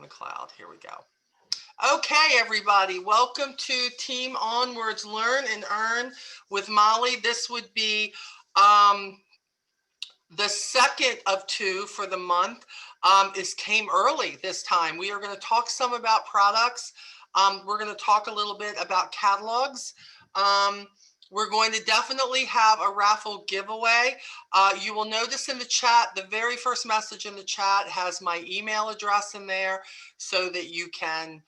the cloud. Here we go. Okay, everybody, welcome to Team Onward's Learn and Earn with Molly. This would be the second of two for the month. Came early this time. We are going to talk some about products. We're going to talk a little bit about catalogs. We're going to definitely have a raffle giveaway. You will notice in the chat, the very first message in the chat has my email address in there so that you can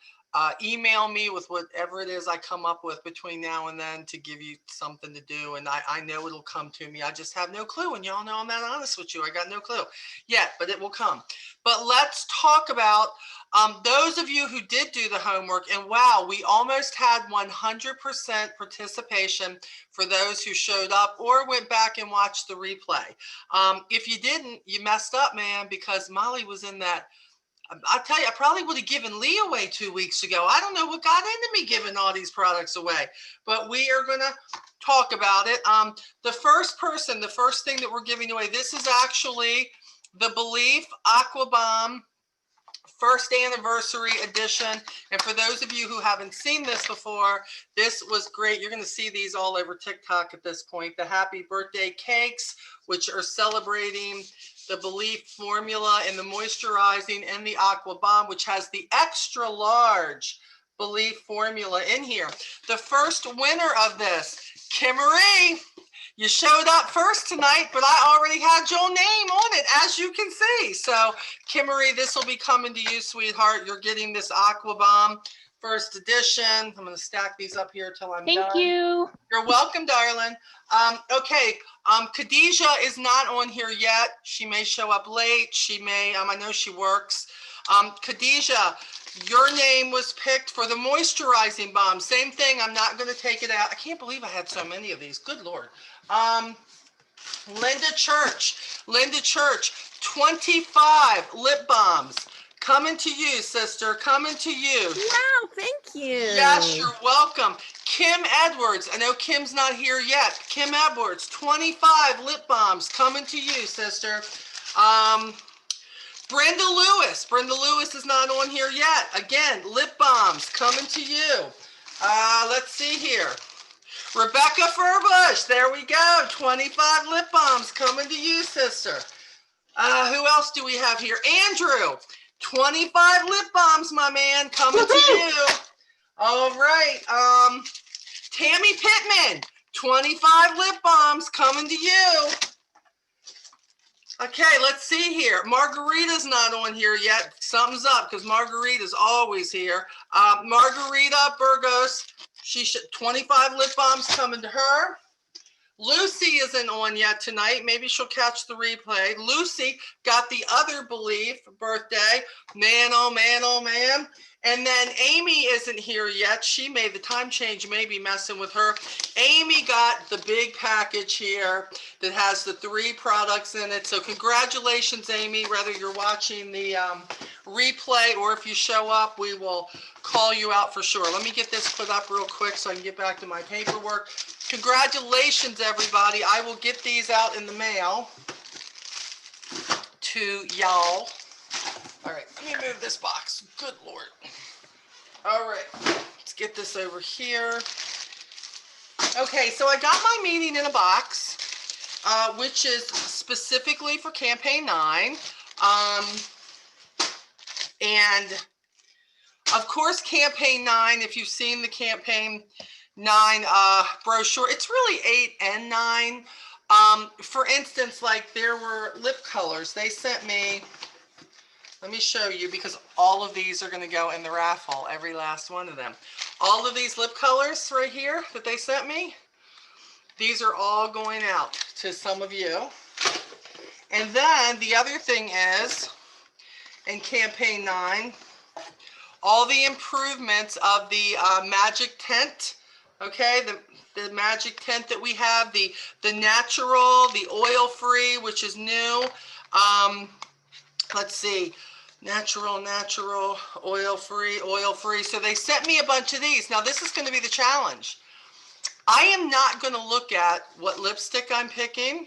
email me with whatever it is I come up with between now and then to give you something to do. And I know it'll come to me. I just have no clue. And y'all know I'm that honest with you. I got no clue yet, but it will come. But let's talk about those of you who did do the homework. And wow, we almost had 100% participation for those who showed up or went back and watched the replay. If you didn't, you messed up, man, because Molly was in that. I'll tell you, I probably would have given Lee away 2 weeks ago. I don't know what got into me giving all these products away, but we are going to talk about it. The first thing that we're giving away, this is actually the Belief Aqua Bomb first anniversary edition. And for those of you who haven't seen this before, this was great. You're going to see these all over TikTok at this point. The happy birthday cakes, which are celebrating the Belief formula and the moisturizing, and the Aqua Bomb, which has the extra large Belief formula in here. The first winner of this, Kimmery. You showed up first tonight, but I already had your name on it, as you can see. So, Kimmery, this will be coming to you, sweetheart. You're getting this Aqua Bomb first edition. I'm going to stack these up here till I'm done. Thank you. You're welcome, darling. Okay, Khadijah is not on here yet. She may show up late. She may, I know she works. Khadijah, your name was picked for the moisturizing bomb. Same thing. I'm not going to take it out. I can't believe I had so many of these. Good Lord. Linda Church, 25 lip balms. Coming to you, sister. Coming to you. Wow, thank you. Yes, you're welcome. Kim Edwards. I know Kim's not here yet. Kim Edwards, 25 lip balms. Coming to you, sister. Brenda Lewis. Brenda Lewis is not on here yet. Again, lip balms. Coming to you. Let's see here. Rebecca Furbush, there we go. 25 lip balms coming to you, sister. Who else do we have here? Andrew, 25 lip balms, my man, coming to you. All right. Tammy Pittman, 25 lip balms coming to you. Okay, let's see here. Margarita's not on here yet. Something's up because Margarita's always here. Margarita Burgos. 25 lip balms coming to her. Lucy isn't on yet tonight. Maybe she'll catch the replay. Lucy got the other Belief birthday. Man, oh man, oh man. And then Amy isn't here yet. She made the time change, maybe messing with her. Amy got the big package here that has the 3 products in it. So congratulations, Amy, whether you're watching the replay or if you show up, we will call you out for sure. Let me get this put up real quick so I can get back to my paperwork. Congratulations, everybody. I will get these out in the mail to y'all. All right, let me move this box. Good Lord. All right, let's get this over here. Okay, so I got my meeting in a box, which is specifically for Campaign 9. And of course, Campaign 9, if you've seen the Campaign 9 brochure, it's really 8 and 9. For instance, like there were lip colors. They sent me, let me show you, because all of these are going to go in the raffle, every last one of them. All of these lip colors right here that they sent me, these are all going out to some of you. And then the other thing is, in Campaign 9, all the improvements of the magic tint, okay, the magic tint that we have, the natural, the oil-free, which is new. Let's see, natural, oil-free. So they sent me a bunch of these. Now this is going to be the challenge. I am not going to look at what lipstick I'm picking.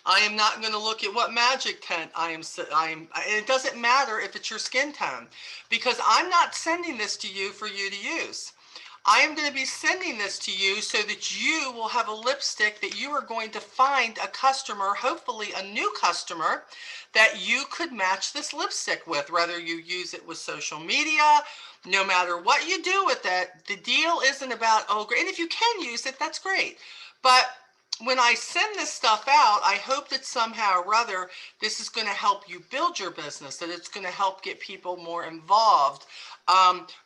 I am not going to look at what magic tint it doesn't matter if it's your skin tone, because I'm not sending this to you for you to use. I am going to be sending this to you so that you will have a lipstick that you are going to find a customer, hopefully a new customer, that you could match this lipstick with, whether you use it with social media, no matter what you do with it. The deal isn't about, oh, great. And if you can use it, that's great. But when I send this stuff out, I hope that somehow or other this is going to help you build your business, that it's going to help get people more involved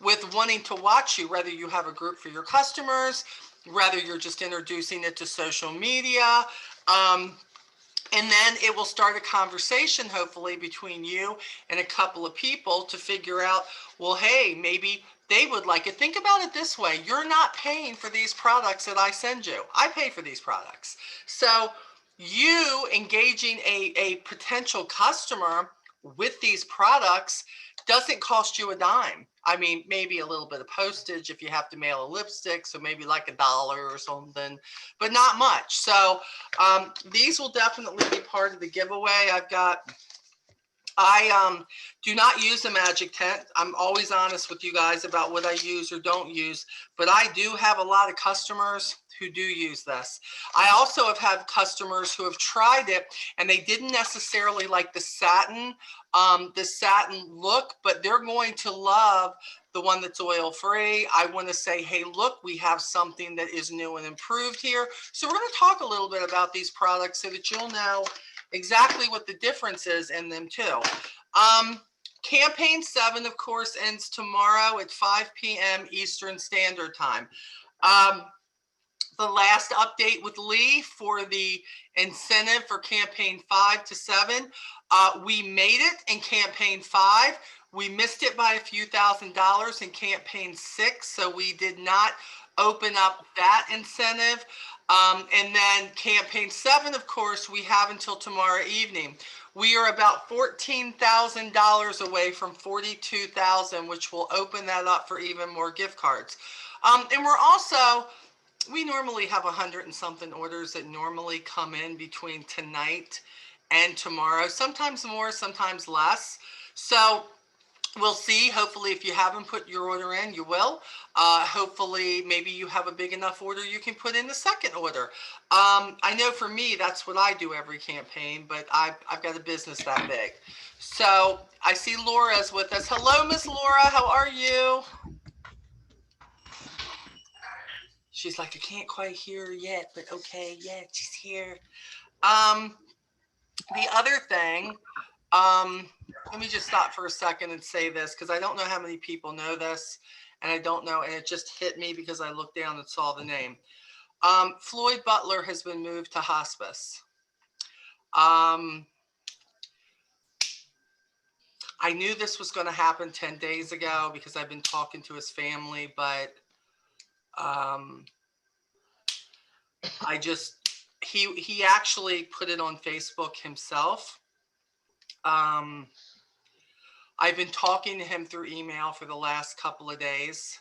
with wanting to watch you, whether you have a group for your customers, whether you're just introducing it to social media. And then it will start a conversation, hopefully, between you and a couple of people to figure out, well, hey, maybe they would like it. Think about it this way. You're not paying for these products that I send you. I pay for these products. So you engaging a potential customer with these products doesn't cost you a dime. I mean, maybe a little bit of postage if you have to mail a lipstick, so maybe like $1 or something, but not much. So these will definitely be part of the giveaway. I do not use a magic tint. I'm always honest with you guys about what I use or don't use, but I do have a lot of customers who do use this. I also have had customers who have tried it and they didn't necessarily like the satin look, but they're going to love the one that's oil free. I want to say, hey, look, we have something that is new and improved here. So we're going to talk a little bit about these products so that you'll know exactly what the difference is in them too. Campaign 7, of course, ends tomorrow at 5 p.m. Eastern Standard Time. The last update with Lee for the incentive for campaign 5 to 7, we made it in campaign 5. We missed it by a few $1,000s in campaign 6, so we did not open up that incentive. And then campaign 7, of course, we have until tomorrow evening. We are about $14,000 away from $42,000, which will open that up for even more gift cards. And we normally have 100 and something orders that normally come in between tonight and tomorrow, sometimes more, sometimes less. So we'll see. Hopefully, if you haven't put your order in, you will. Hopefully, maybe you have a big enough order you can put in the second order. I know for me, that's what I do every campaign, but I've got a business that big. So I see Laura's with us. Hello, Miss Laura. How are you? She's like, I can't quite hear her yet, but okay, yeah, she's here. The other thing, let me just stop for a second and say this, because I don't know how many people know this, and I don't know, and it just hit me because I looked down and saw the name. Floyd Butler has been moved to hospice. I knew this was going to happen 10 days ago because I've been talking to his family, but he actually put it on Facebook himself. I've been talking to him through email for the last couple of days.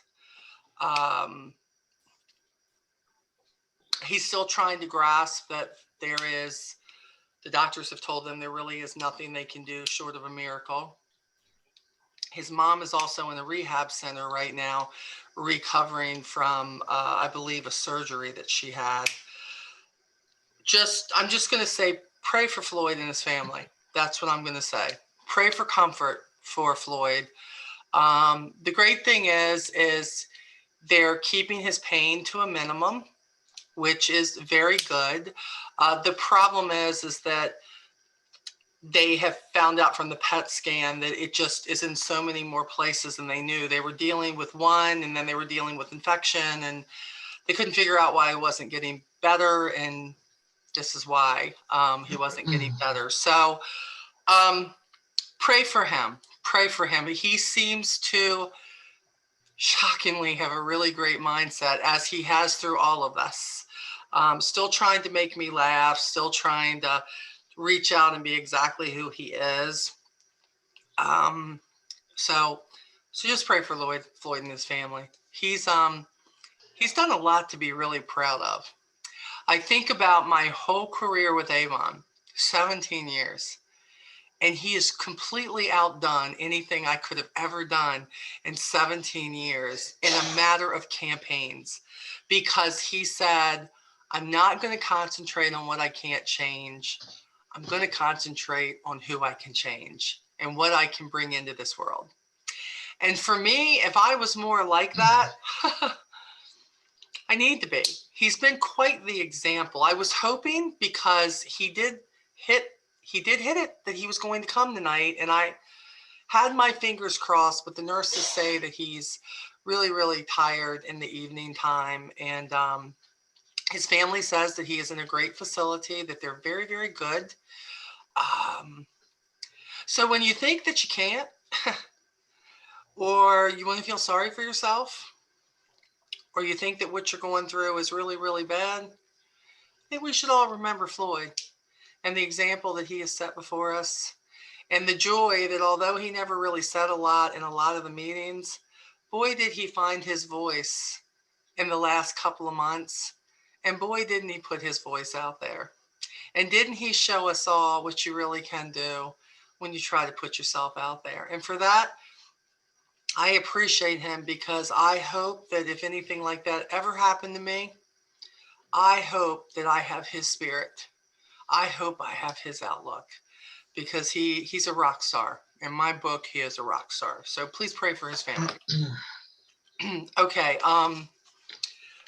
He's still trying to grasp that the doctors have told him there really is nothing they can do short of a miracle. His mom is also in a rehab center right now, recovering from, I believe, a surgery that she had. I'm just going to say, pray for Floyd and his family. That's what I'm going to say. Pray for comfort for Floyd. The great thing is they're keeping his pain to a minimum, which is very good. The problem is that they have found out from the PET scan that it just is in so many more places than they knew. They were dealing with one, and then they were dealing with infection, and they couldn't figure out why he wasn't getting better, and this is why he wasn't getting better. So pray for him. Pray for him. He seems to shockingly have a really great mindset, as he has through all of us. Still trying to make me laugh, still trying to reach out and be exactly who he is. So just pray for Floyd and his family. He's done a lot to be really proud of. I think about my whole career with Avon. 17 years. And he has completely outdone anything I could have ever done in 17 years in a matter of campaigns, because he said, I'm not going to concentrate on what I can't change. I'm going to concentrate on who I can change and what I can bring into this world. And for me, if I was more like that, I need to be. He's been quite the example. I was hoping, because he did hit it, that he was going to come tonight, and I had my fingers crossed, but the nurses say that he's really, really tired in the evening time, and his family says that he is in a great facility, that they're very, very good. So when you think that you can't, or you want to feel sorry for yourself, or you think that what you're going through is really, really bad, I think we should all remember Floyd and the example that he has set before us, and the joy that, although he never really said a lot in a lot of the meetings, boy, did he find his voice in the last couple of months. And boy, didn't he put his voice out there. And didn't he show us all what you really can do when you try to put yourself out there. And for that, I appreciate him, because I hope that if anything like that ever happened to me, I hope that I have his spirit. I hope I have his outlook, because he's a rock star. In my book, he is a rock star. So please pray for his family. Okay.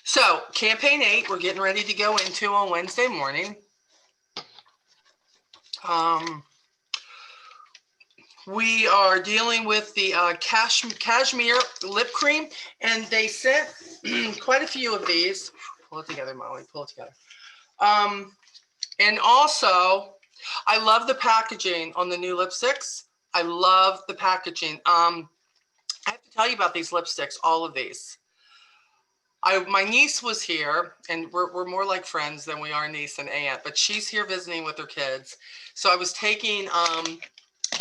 So campaign 8, we're getting ready to go into on Wednesday morning. We are dealing with the cashmere lip cream, and they sent quite a few of these. Pull it together, Molly. Pull it together. And also, I love the packaging on the new lipsticks. I love the packaging. I have to tell you about these lipsticks, all of these. My niece was here, and we're more like friends than we are niece and aunt, but she's here visiting with her kids. So I was taking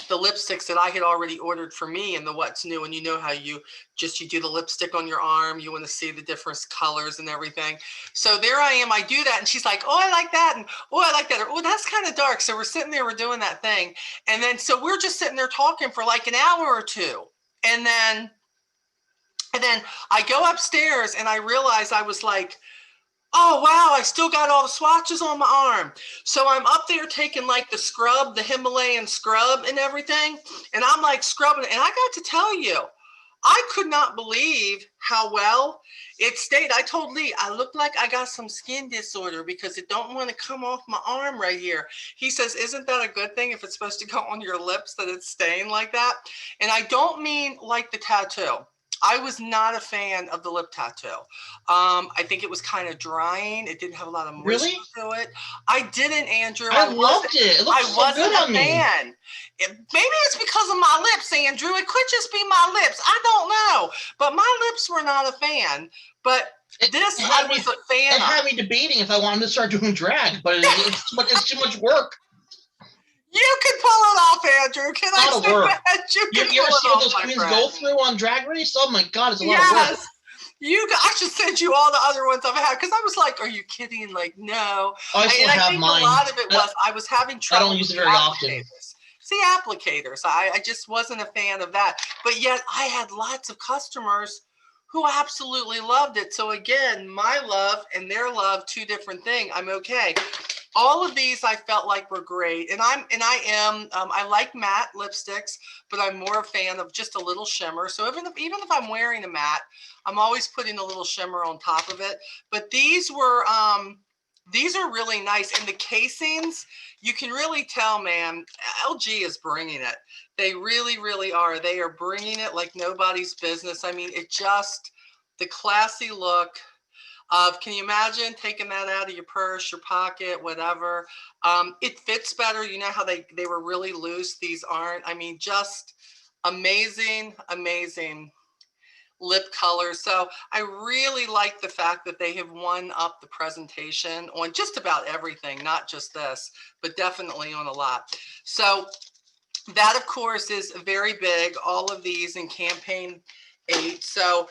the lipsticks that I had already ordered for me and the what's new. And you know how you do the lipstick on your arm. You want to see the different colors and everything. So there I am. I do that. And she's like, oh, I like that. And oh, I like that. Or, oh, that's kind of dark. So we're sitting there, we're doing that thing. And then, so we're just sitting there talking for like an hour or two. And then I go upstairs and I realize I was like, oh, wow, I still got all the swatches on my arm. So I'm up there taking like the scrub, the Himalayan scrub and everything. And I'm like scrubbing it. And I got to tell you, I could not believe how well it stayed. I told Lee, I look like I got some skin disorder because it don't want to come off my arm right here. He says, isn't that a good thing if it's supposed to go on your lips that it's staying like that? And I don't mean like the tattoo. I was not a fan of the lip tattoo. I think it was kind of drying. It didn't have a lot of moisture to it. I didn't, Andrew. I loved it. It looked so good on me. Maybe it's because of my lips, Andrew. It could just be my lips. I don't know. But my lips were not a fan. But this, I was a fan of. It had me debating if I wanted to start doing drag, but it's too much work. You can pull it off, Andrew. Can I say that? You ever see what those queens go through on Drag Race? Oh my God, it's a lot of work. I should send you all the other ones I've had, because I was like, are you kidding? Like, no. I still have mine. A lot of it was I was having trouble. I don't use it very often. See, applicators. I just wasn't a fan of that. But yet I had lots of customers who absolutely loved it. So again, my love and their love, two different things. I'm okay. All of these I felt like were great. And I like matte lipsticks, but I'm more a fan of just a little shimmer. So even if I'm wearing a matte, I'm always putting a little shimmer on top of it. But these are really nice. And the casings, you can really tell, man, LG is bringing it. They really, really are. They are bringing it like nobody's business. I mean, the classy look of, can you imagine taking that out of your purse, your pocket, whatever? It fits better. You know how they were really loose. These aren't. I mean, just amazing, amazing lip color. So I really like the fact that they have won up the presentation on just about everything, not just this, but definitely on a lot. So that, of course, is very big, all of these in campaign 8. So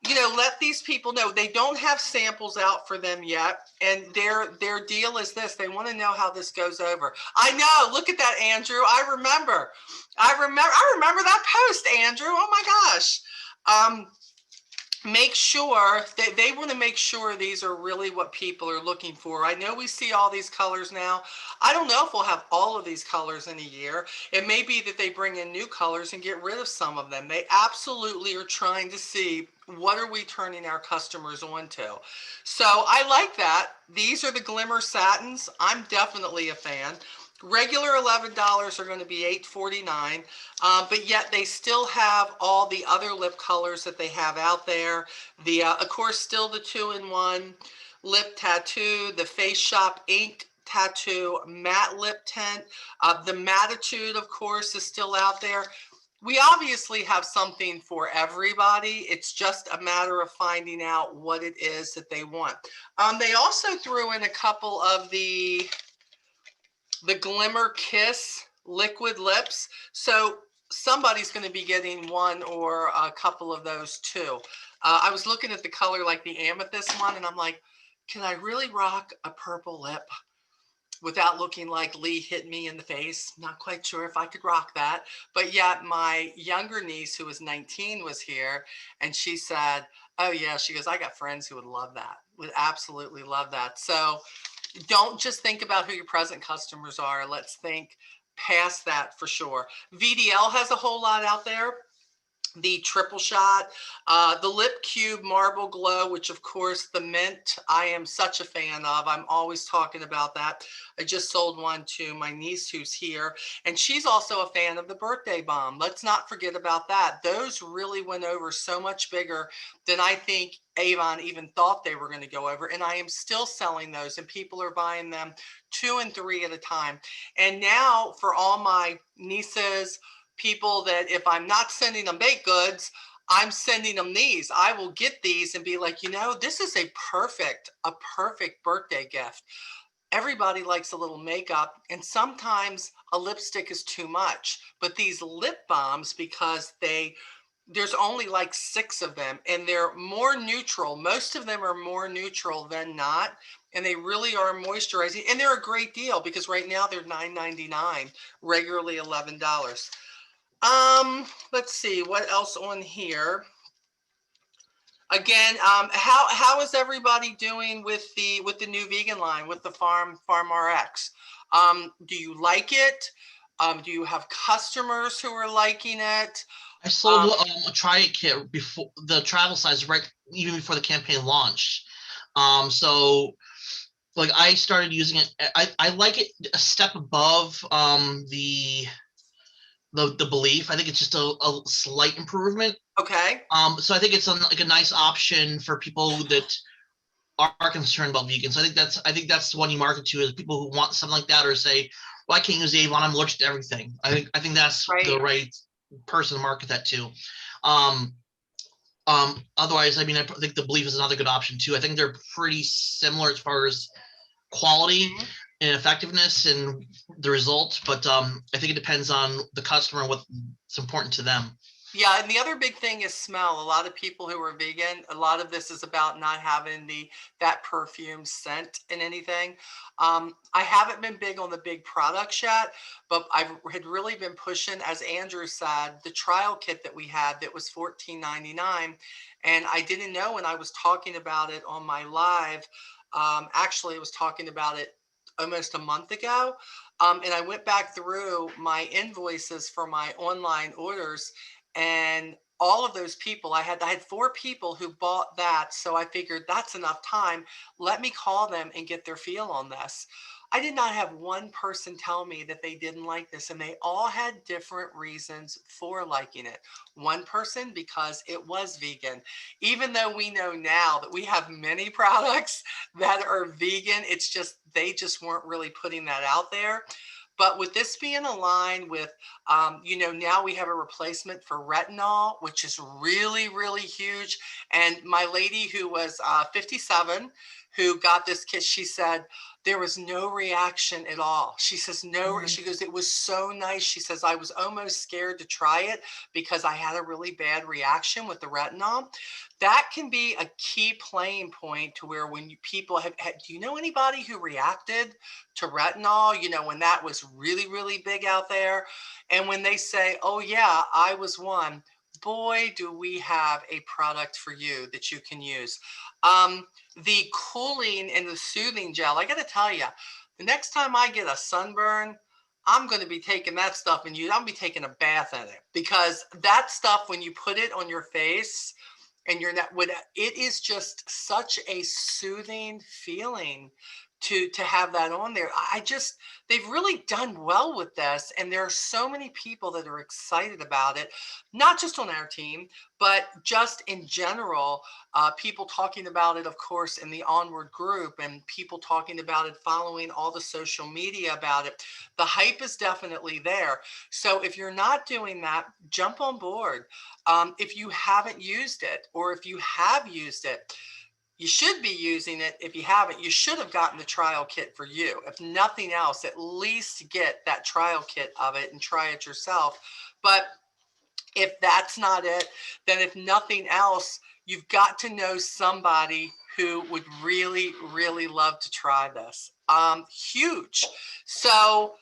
let these people know they don't have samples out for them yet. And their deal is this. They want to know how this goes over. I know. Look at that, Andrew. I remember that post, Andrew. Oh my gosh. Make sure that they want to make sure these are really what people are looking for. I know we see all these colors now. I don't know if we'll have all of these colors in a year. It may be that they bring in new colors and get rid of some of them. They absolutely are trying to see what are we turning our customers onto. So I like that. These are the glimmer satins. I'm definitely a fan. Regular $11 are going to be $8.49, but yet they still have all the other lip colors that they have out there. The of course, still the 2-in-1 lip tattoo, the Face Shop ink tattoo matte lip tint. The Mattitude, of course, is still out there. We obviously have something for everybody. It's just a matter of finding out what it is that they want. They also threw in a couple of the Glimmer Kiss liquid lips. So somebody's going to be getting one or a couple of those too. I was looking at the color like the amethyst one, and I'm like, can I really rock a purple lip without looking like Lee hit me in the face? Not quite sure if I could rock that. But yet my younger niece, who was 19, was here, and she said, oh yeah, she goes, I got friends who would love that, would absolutely love that. So don't just think about who your present customers are. Let's think past that for sure. VDL has a whole lot out there. The triple shot, the lip cube marble glow, which of course the mint I am such a fan of. I'm always talking about that. I just sold one to my niece who's here, and she's also a fan of the birthday bomb. Let's not forget about that. Those really went over so much bigger than I think Avon even thought they were going to go over, and I am still selling those, and people are buying them 2 and 3 at a time. And now for all my nieces, people that if I'm not sending them baked goods, I'm sending them these. I will get these and be like, this is a perfect birthday gift. Everybody likes a little makeup, and sometimes a lipstick is too much. But these lip balms, because there's only like 6 of them, and they're more neutral. Most of them are more neutral than not, and they really are moisturizing, and they're a great deal because right now they're $9.99, regularly $11. Let's see what else on here. Again, how is everybody doing with the new vegan line, with the Farm RX? Do you like it? Do you have customers who are liking it? I sold a try it kit before the travel size, right even before the campaign launched. So like I started using it. I like it a step above the belief. I think it's just a slight improvement. Okay. So I think it's a nice option for people that are concerned about vegan. So I think that's the one you market to, is people who want something like that, or say, well, I can't use Avon, I'm allergic to everything. I think that's right. The right person to market that to. Otherwise, I mean, I think the belief is another good option too. I think they're pretty similar as far as quality and effectiveness and the results, but I think it depends on the customer and what's important to them. Yeah, and the other big thing is smell. A lot of people who are vegan, a lot of this is about not having that perfume scent in anything. I haven't been big on the big products yet, but I had really been pushing, as Andrew said, the trial kit that we had that was $14.99. And I didn't know when I was talking about it on my live. Actually, I was talking about it almost a month ago. And I went back through my invoices for my online orders, and all of those people, I had 4 people who bought that. So I figured that's enough time. Let me call them and get their feel on this. I did not have one person tell me that they didn't like this, and they all had different reasons for liking it. One person, because it was vegan. Even though we know now that we have many products that are vegan, it's just, they just weren't really putting that out there. But with this being aligned with, now we have a replacement for retinol, which is really, really huge. And my lady who was 57, who got this kit, she said, There was no reaction at all. She says, no, Mhm. she goes, it was so nice. She says, I was almost scared to try it because I had a really bad reaction with the retinol. That can be a key playing point to where when people do you know anybody who reacted to retinol, when that was really, really big out there? And when they say, oh yeah, I was one, boy, do we have a product for you that you can use. The cooling and the soothing gel, I got to tell you, the next time I get a sunburn, I'm going to be taking that stuff and I'm be taking a bath in it, because that stuff, when you put it on your face and you're not, it is just such a soothing feeling to have that on there. I just, they've really done well with this, and there are so many people that are excited about it, not just on our team, but just in general. People talking about it, of course, in the Onward group, and people talking about it, following all the social media about it. The hype is definitely there. So if you're not doing that, jump on board. If you haven't used it, or if you have used it, you should be using it. If you haven't, you should have gotten the trial kit for you. If nothing else, at least get that trial kit of it and try it yourself. But if that's not it, then if nothing else, you've got to know somebody who would really, really love to try this. Huge. So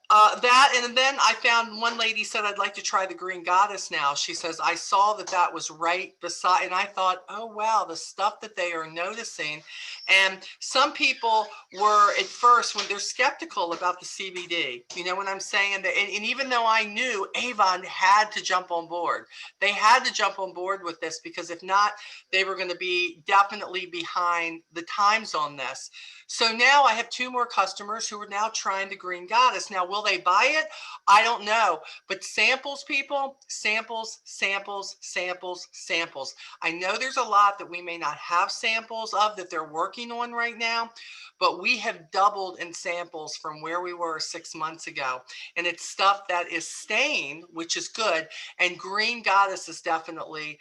that, and then I found one lady said, I'd like to try the Green Goddess now. She says, I saw that that was right beside, and I thought, oh, wow, the stuff that they are noticing. And some people were at first, when they're skeptical about the CBD, you know what I'm saying? And even though I knew Avon had to jump on board, they had to jump on board with this, because if not, they were going to be definitely behind the times on this. So now I have 2 more customers who are now trying the Green Goddess. Now, will they buy it? I don't know. But samples, people, samples, samples, samples, samples. I know there's a lot that we may not have samples of that they're working on right now, but we have doubled in samples from where we were 6 months ago. And it's stuff that is staying, which is good. And Green Goddess is definitely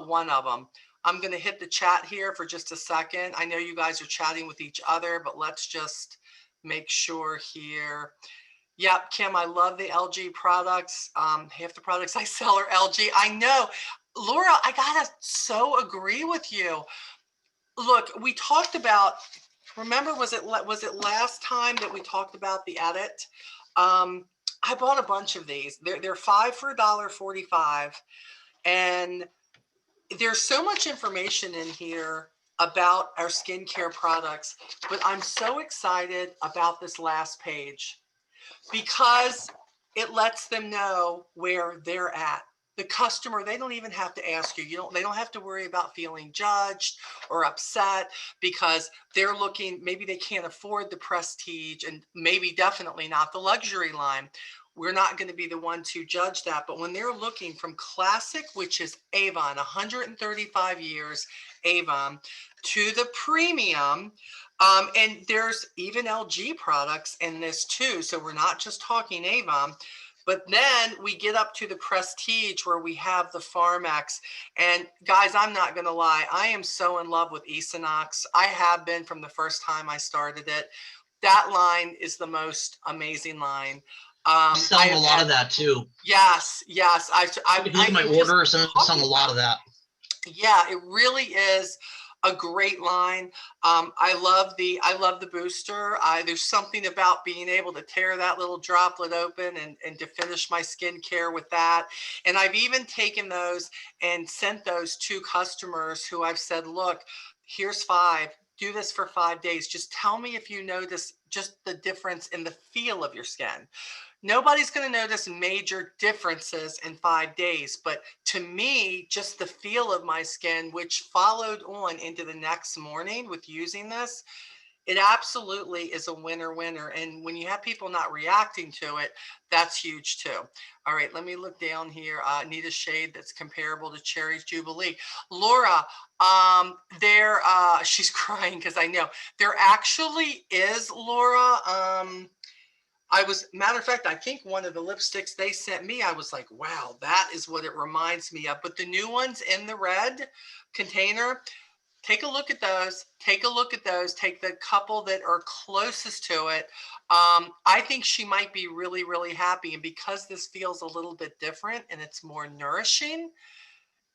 one of them. I'm going to hit the chat here for just a second. I know you guys are chatting with each other, but let's just make sure here. Yep, Kim, I love the LG products. Half the products I sell are LG. I know. Laura, I gotta so agree with you. Look, we talked about, remember, was it last time that we talked about the edit? I bought a bunch of these. They're 5 for $1.45. And there's so much information in here about our skincare products, but I'm so excited about this last page because it lets them know where they're at. The customer, they don't even have to ask you. They don't have to worry about feeling judged or upset because they're looking, maybe they can't afford the prestige and maybe definitely not the luxury line. We're not going to be the one to judge that. But when they're looking from classic, which is Avon, 135 years Avon, to the premium, and there's even LG products in this too. So we're not just talking Avon, but then we get up to the prestige where we have the Pharmax. And guys, I'm not going to lie. I am so in love with Esonox. I have been from the first time I started it. That line is the most amazing line. I'm selling a lot of that too. Yes, yes. If you look at my orders, I'm selling a lot of that. Yeah, it really is a great line. I love the booster. There's something about being able to tear that little droplet open and to finish my skincare with that. And I've even taken those and sent those to customers who I've said, look, here's 5. Do this for 5 days. Just tell me if you notice just the difference in the feel of your skin. Nobody's going to notice major differences in 5 days, but to me, just the feel of my skin, which followed on into the next morning with using this, it absolutely is a winner. And when you have people not reacting to it, that's huge too. All right, let me look down here. Need a shade that's comparable to Cherry's Jubilee. Laura, she's crying because I know there actually is, Laura. Matter of fact, I think one of the lipsticks they sent me, I was like, wow, that is what it reminds me of. But the new ones in the red container, Take a look at those. Take a look at those. Take the couple that are closest to it. I think she might be really, really happy. And because this feels a little bit different and it's more nourishing,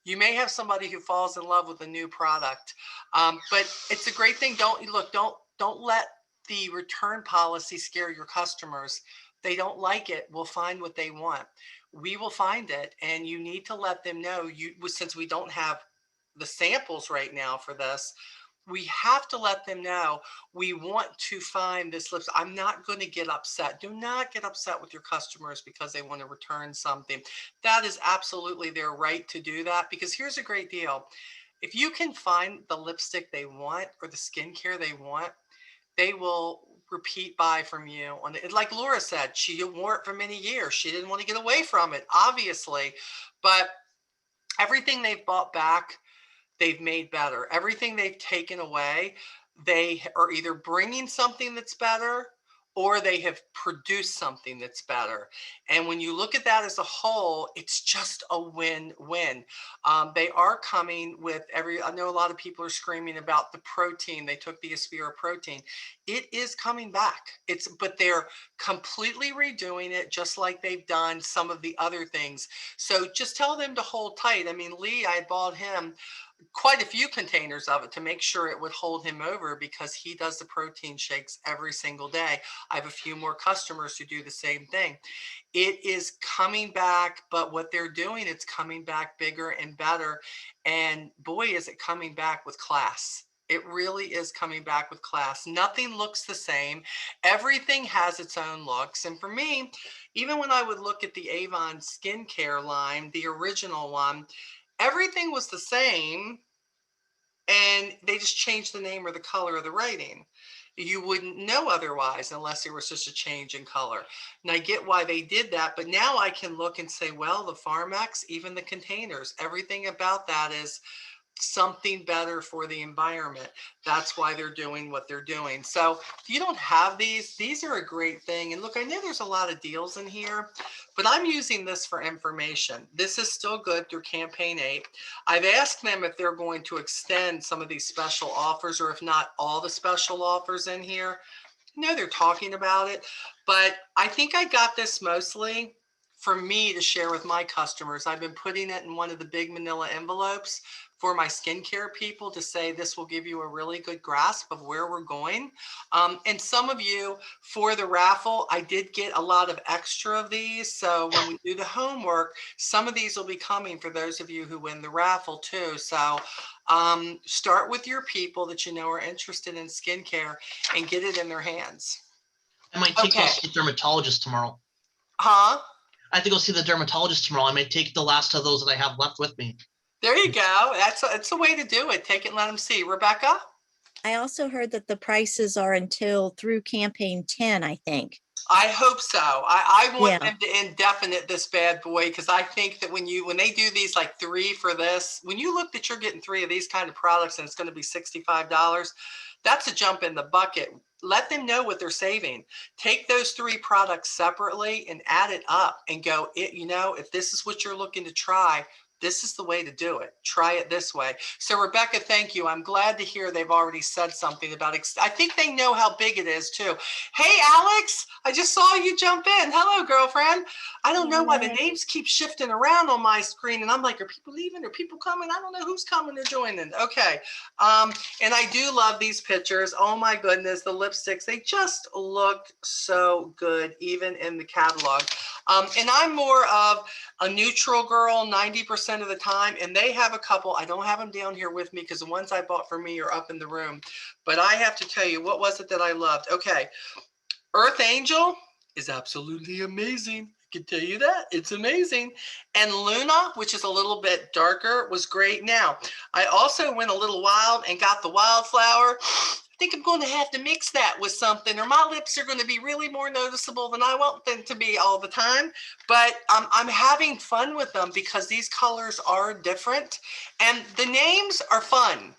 you may have somebody who falls in love with a new product. But it's a great thing. Don't let the return policy scare your customers. They don't like it. We'll find what they want. We will find it. And you need to let them know, since we don't have the samples right now for this, we have to let them know we want to find this lipstick. I'm not going to get upset. Do not get upset with your customers because they want to return something. That is absolutely their right to do that, because here's a great deal. If you can find the lipstick they want or the skincare they want, they will repeat buy from you on it. Like Laura said, she wore it for many years. She didn't want to get away from it, obviously, but everything they've bought back, they've made better. Everything they've taken away, they are either bringing something that's better or they have produced something that's better. And when you look at that as a whole, it's just a win-win. They are coming with I know a lot of people are screaming about the protein. They took the Aspira protein. It is coming back. But they're completely redoing it just like they've done some of the other things. So just tell them to hold tight. I mean, Lee, I bought him quite a few containers of it to make sure it would hold him over, because he does the protein shakes every single day. I have a few more customers who do the same thing. It is coming back, but what they're doing, it's coming back bigger and better. And boy, is it coming back with class. It really is coming back with class. Nothing looks the same. Everything has its own looks. And for me, even when I would look at the Avon skincare line, the original one, everything was the same, and they just changed the name or the color of the writing. You wouldn't know otherwise unless there was just a change in color. And I get why they did that, but now I can look and say, well, the Pharmex, even the containers, everything about that is something better for the environment. That's why they're doing what they're doing. So if you don't have these are a great thing. And look, I know there's a lot of deals in here, but I'm using this for information. This is still good through campaign 8. I've asked them if they're going to extend some of these special offers, or if not all the special offers in here. I know they're talking about it, but I think I got this mostly for me to share with my customers. I've been putting it in one of the big manila envelopes for my skincare people to say this will give you a really good grasp of where we're going. And some of you, for the raffle, I did get a lot of extra of these. So when we do the homework, some of these will be coming for those of you who win the raffle too. So start with your people that you know are interested in skincare and get it in their hands. I might take Okay. those to the dermatologist tomorrow. Huh? I have to go see the dermatologist tomorrow. I may take the last of those that I have left with me. There you go. That's a way to do it. Take it and let them see. Rebecca? I also heard that the prices are until through campaign 10, I think. I hope so. I want Yeah. them to indefinite this bad boy, because I think that when they do these like 3 for this, when you look that you're getting 3 of these kind of products and it's going to be $65, that's a jump in the bucket. Let them know what they're saving. Take those 3 products separately and add it up and go, if this is what you're looking to try, this is the way to do it. Try it this way. So Rebecca, thank you. I'm glad to hear they've already said something about it. I think they know how big it is too. Hey, Alex, I just saw you jump in. Hello, girlfriend. I don't know why the names keep shifting around on my screen. And I'm like, are people leaving? Are people coming? I don't know who's coming or joining. Okay. And I do love these pictures. Oh my goodness, the lipsticks, they just look so good, even in the catalog. And I'm more of a neutral girl 90% of the time. And they have a couple. I don't have them down here with me because the ones I bought for me are up in the room. But I have to tell you, what was it that I loved? Okay. Earth Angel is absolutely amazing. I can tell you that. It's amazing. And Luna, which is a little bit darker, was great. Now, I also went a little wild and got the Wildflower. I think I'm going to have to mix that with something, or my lips are going to be really more noticeable than I want them to be all the time. But I'm having fun with them because these colors are different and the names are fun.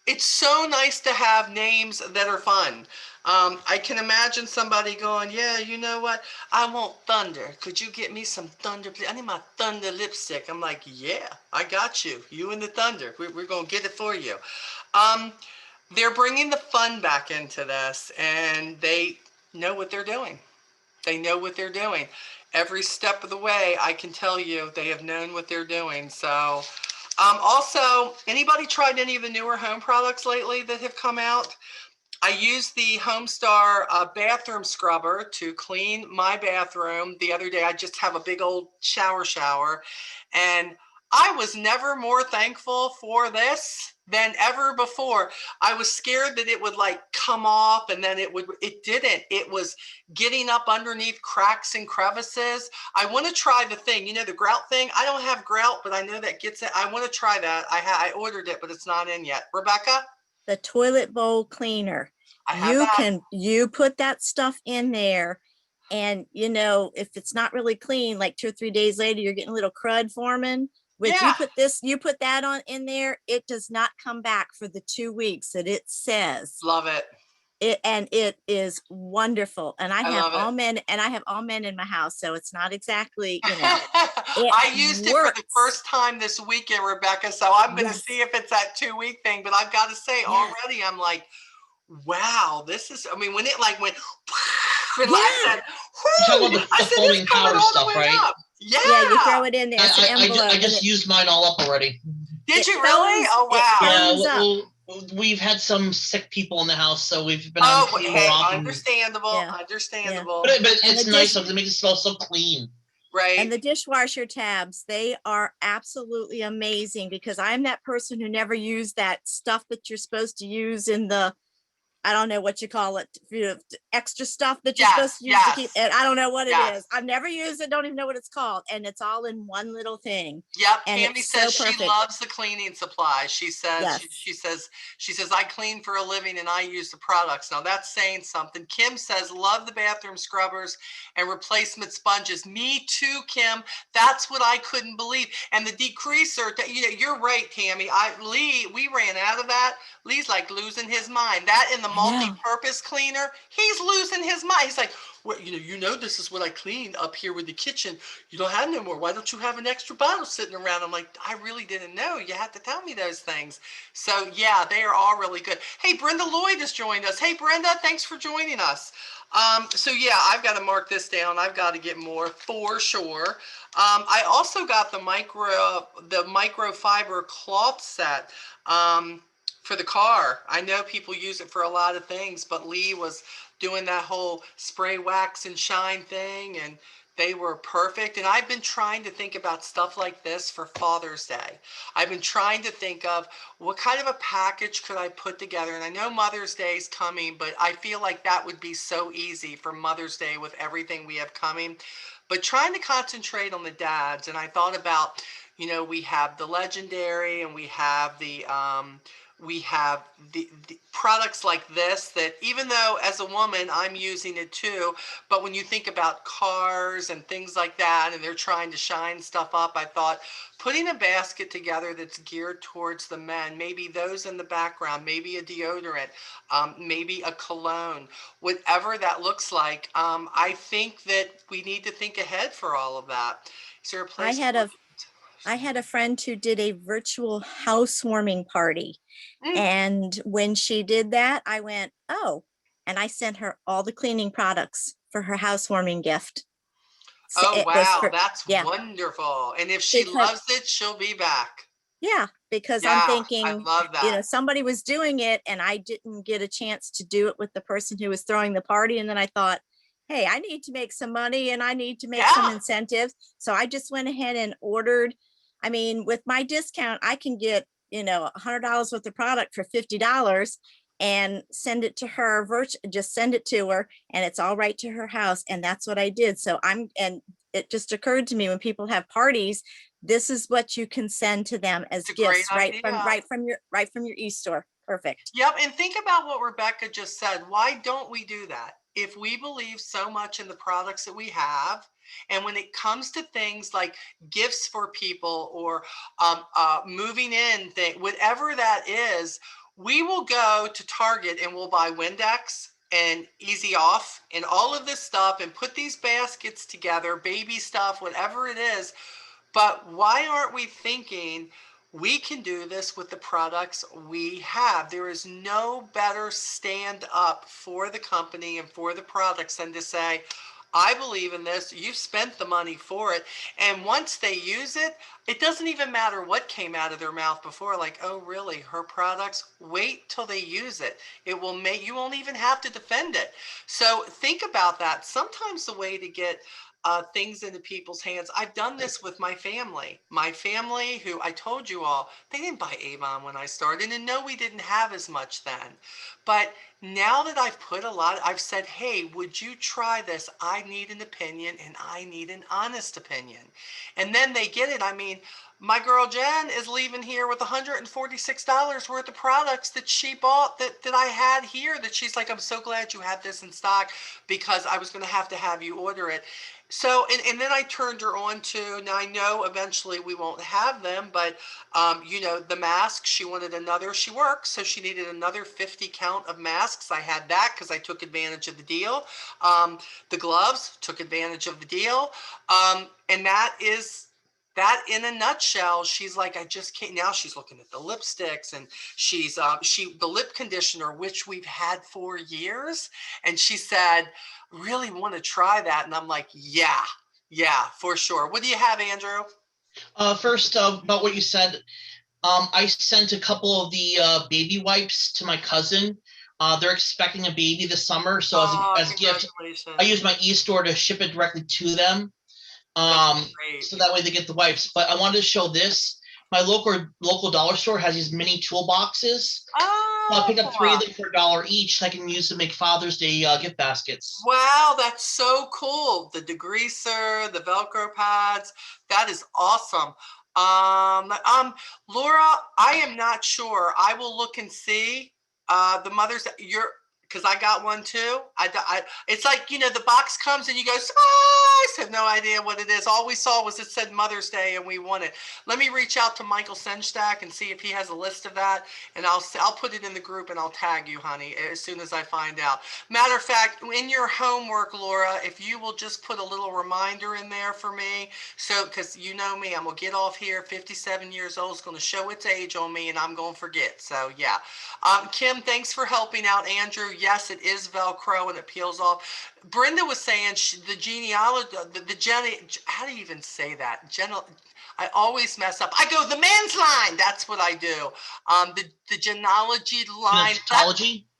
It's so nice to have names that are fun. I can imagine somebody going, yeah, you know what? I want thunder. Could you get me some thunder, please? I need my thunder lipstick. I'm like, yeah, I got you. You and the thunder. We're going to get it for you. Um, they're bringing the fun back into this, and they know what they're doing. They know what they're doing. Every step of the way, I can tell you, they have known what they're doing. So, also, anybody tried any of the newer home products lately that have come out? I used the Homestar bathroom scrubber to clean my bathroom the other day. I just have a big old shower, and I was never more thankful for this than ever before. I was scared that it would like come off, and then it didn't. It was getting up underneath cracks and crevices. I want to try the thing, the grout thing. I don't have grout, but I know that gets it. I want to try that. I ordered it, but it's not in yet. Rebecca? The toilet bowl cleaner. I have that. You put that stuff in there, and if it's not really clean, like 2 or 3 days later, you're getting a little crud forming. With Yeah. you put that on in there, it does not come back for the 2 weeks that it says. Love it. It is wonderful. And I have love all it. men, and I have all men in my house, so it's not exactly, I used it for the first time this weekend, Rebecca. So I'm going to Yes. see if it's that 2 week thing. But I've got to say, Yes. already, I'm like, wow, this is. I mean, when it like went, and Yeah. I said, You're talking about the it's folding coming powder all the stuff, way right? up. Yeah. Yeah, you throw it in there. It's an I envelope. just used mine all up already. Did It you really? foams- Oh, it wow. foams Yeah, up. we've had some sick people in the house, so we've been Oh, having to hey, more often. understandable. Yeah. Understandable. But And it's the nice dish- because it makes it smell so clean. Right. And the dishwasher tabs, they are absolutely amazing, because I'm that person who never used that stuff that you're supposed to use in the, I don't know what you call it, extra stuff that you're supposed to use to keep, and I don't know what it is. I've never used it, don't even know what it's called. And it's all in one little thing. Yep. And Tammy it's says so she perfect. loves the cleaning supplies. She says, Yes. she says, I clean for a living and I use the products. Now that's saying something. Kim says, love the bathroom scrubbers and replacement sponges. Me too, Kim. That's what I couldn't believe. And the degreaser, you're right, Tammy. We ran out of that. Lee's like losing his mind. That in the multi-purpose cleaner, he's losing his mind. He's like, well, this is what I clean up here with the kitchen. You don't have no more. Why don't you have an extra bottle sitting around? I'm like, I really didn't know. You had to tell me those things. So yeah, they are all really good. Hey, Brenda Lloyd has joined us. Hey, Brenda, thanks for joining us. So yeah, I've got to mark this down. I've got to get more for sure. I also got the microfiber cloth set. For the car. I know people use it for a lot of things, but Lee was doing that whole spray wax and shine thing, and they were perfect. And I've been trying to think about stuff like this for Father's Day. I've been trying to think of what kind of a package could I put together. And I know Mother's Day is coming, but I feel like that would be so easy for Mother's Day with everything we have coming. But trying to concentrate on the dads. And I thought about, we have the Legendary, and we have the products like this, that even though as a woman I'm using it too, but when you think about cars and things like that, and they're trying to shine stuff up, I thought putting a basket together that's geared towards the men, maybe those in the background, maybe a deodorant, maybe a cologne, whatever that looks like. I think that we need to think ahead for all of that. Is there a place? I had a friend who did a virtual housewarming party. And when she did that, I went, oh, and I sent her all the cleaning products for her housewarming gift. Oh, wow. That's wonderful. And if she loves it, she'll be back. Yeah, because I'm thinking, I love that. Somebody was doing it and I didn't get a chance to do it with the person who was throwing the party. And then I thought, hey, I need to make some money and I need to make some incentives. So I just went ahead and ordered. I mean, with my discount, I can get, $100 worth of product for $50 and send it to her, just send it to her, and it's all right to her house. And that's what I did. So and it just occurred to me, when people have parties, this is what you can send to them as gifts, right from your e-store. Perfect. Yep. And think about what Rebecca just said. Why don't we do that? If we believe so much in the products that we have, and when it comes to things like gifts for people or moving in thing, whatever that is, we will go to Target and we'll buy Windex and Easy Off and all of this stuff and put these baskets together, baby stuff, whatever it is. But why aren't we thinking, We can do this with the products we have. There is no better stand up for the company and for the products than to say, I believe in this. You've spent the money for it. And once they use it, it doesn't even matter what came out of their mouth before. Like, oh, really? Her products? Wait till they use it. It will make, you won't even have to defend it. So think about that. Sometimes the way to get things into people's hands. I've done this with my family. My family, who I told you all, they didn't buy Avon when I started, and no, we didn't have as much then. But now that I've put a lot, I've said, hey, would you try this? I need an opinion, and I need an honest opinion. And then they get it. I mean, my girl Jen is leaving here with $146 worth of products that she bought that I had here, that she's like, I'm so glad you had this in stock because I was going to have you order it. So, and then I turned her on to, now I know eventually we won't have them, but, the mask, she wanted another, she works, so she needed another 50 count of masks. I had that because I took advantage of the deal. The gloves, took advantage of the deal. And that is, that in a nutshell. She's like, I just can't. Now she's looking at the lipsticks, and she's the lip conditioner, which we've had for years, and she said, really want to try that. And I'm like, yeah, for sure. What do you have, Andrew? First, about what you said, I sent a couple of the baby wipes to my cousin. They're expecting a baby this summer, so as a gift, I use my e-store to ship it directly to them. So that way they get the wipes. But I wanted to show this. My local dollar store has these mini toolboxes. I'll pick up 3 of them for $1 each. I can use to make Father's Day gift baskets. Wow, that's so cool. The degreaser, the Velcro pads. That is awesome. Laura, I am not sure. I will look and see. The mothers, because I got one too. It's like, the box comes and you go, surprise! Have no idea what it is. All we saw was it said Mother's Day and we won it. Let me reach out to Michael Senstack and see if he has a list of that, and I'll put it in the group and I'll tag you, honey, as soon as I find out. Matter of fact, in your homework, Laura, if you will just put a little reminder in there for me, so because you know me, I'm gonna get off here. 57 years old is going to show its age on me, and I'm going to forget. So yeah, Kim, thanks for helping out Andrew. Yes, it is Velcro and it peels off. Brenda was saying the genealogy, how do you even say that? I always mess up. I go the men's line. That's what I do. The genealogy line.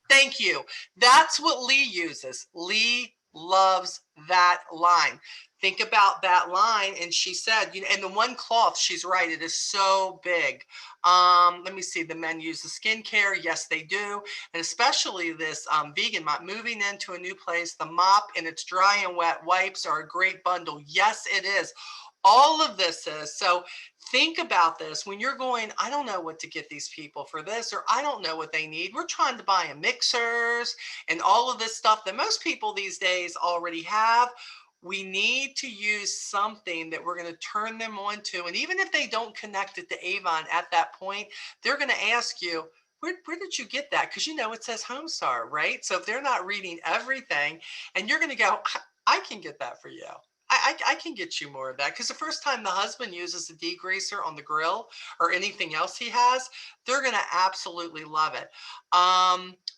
Thank you. That's what Lee uses. Lee loves that line. Think about that line. And she said, and the one cloth, she's right, it is so big. Let me see, the men use the skincare. Yes, they do. And especially this vegan mop, moving into a new place, the mop and its dry and wet wipes are a great bundle. Yes, it is. All of this is. So think about this when you're going, I don't know what to get these people for this, or I don't know what they need. We're trying to buy them mixers and all of this stuff that most people these days already have. We need to use something that we're going to turn them on to. And even if they don't connect it to Avon at that point, they're going to ask you, where did you get that? Because it says Homestar, right? So if they're not reading everything, and you're going to go, I can get that for you. I can get you more of that, because the first time the husband uses the degreaser on the grill or anything else he has, they're going to absolutely love it.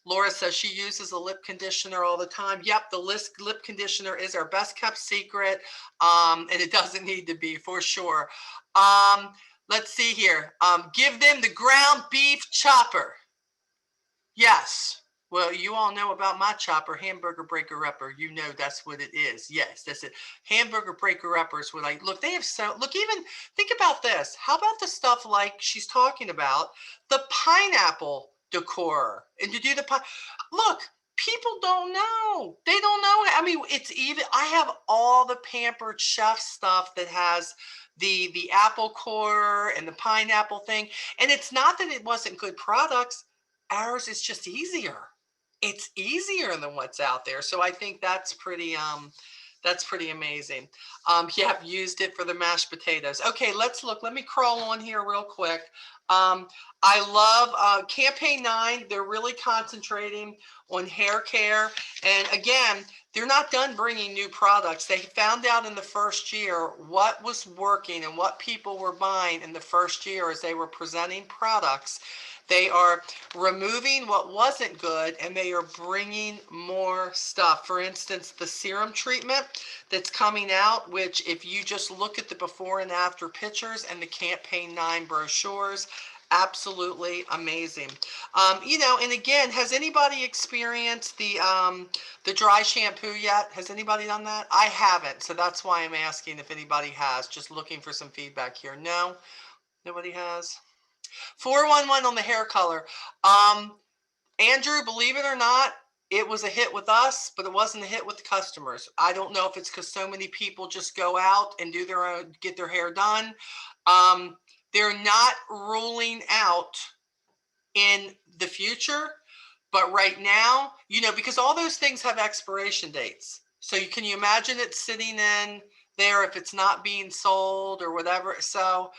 Laura says she uses a lip conditioner all the time. Yep, the lip conditioner is our best kept secret, and it doesn't need to be, for sure. Let's see here. Give them the ground beef chopper. Yes. Well, you all know about my chopper, hamburger breaker upper. You know that's what it is. Yes, that's it. Hamburger breaker upper is what I look. They have even think about this. How about the stuff like she's talking about, the pineapple decor, and to do the look. People don't know. They don't know. I mean, it's even. I have all the Pampered Chef stuff that has the apple core and the pineapple thing, and it's not that it wasn't good products. Ours is just easier. It's easier than what's out there. So I think that's pretty That's pretty amazing. Yeah, I've used it for the mashed potatoes. Okay, let's look. Let me crawl on here real quick. I love Campaign 9. They're really concentrating on hair care. And again, they're not done bringing new products. They found out in the first year what was working and what people were buying in the first year as they were presenting products. They are removing what wasn't good and they are bringing more stuff. For instance, the serum treatment that's coming out, which if you just look at the before and after pictures and the Campaign 9 brochures, absolutely amazing. You know, and again, has anybody experienced the dry shampoo yet? Has anybody done that? I haven't, so that's why I'm asking if anybody has. Just looking for some feedback here. No, nobody has. 411 on the hair color. Andrew, believe it or not, it was a hit with us, but it wasn't a hit with the customers. I don't know if it's because so many people just go out and do their own, get their hair done. They're not ruling out in the future, but right now, you know, because all those things have expiration dates. So can you imagine it sitting in there if it's not being sold or whatever? So,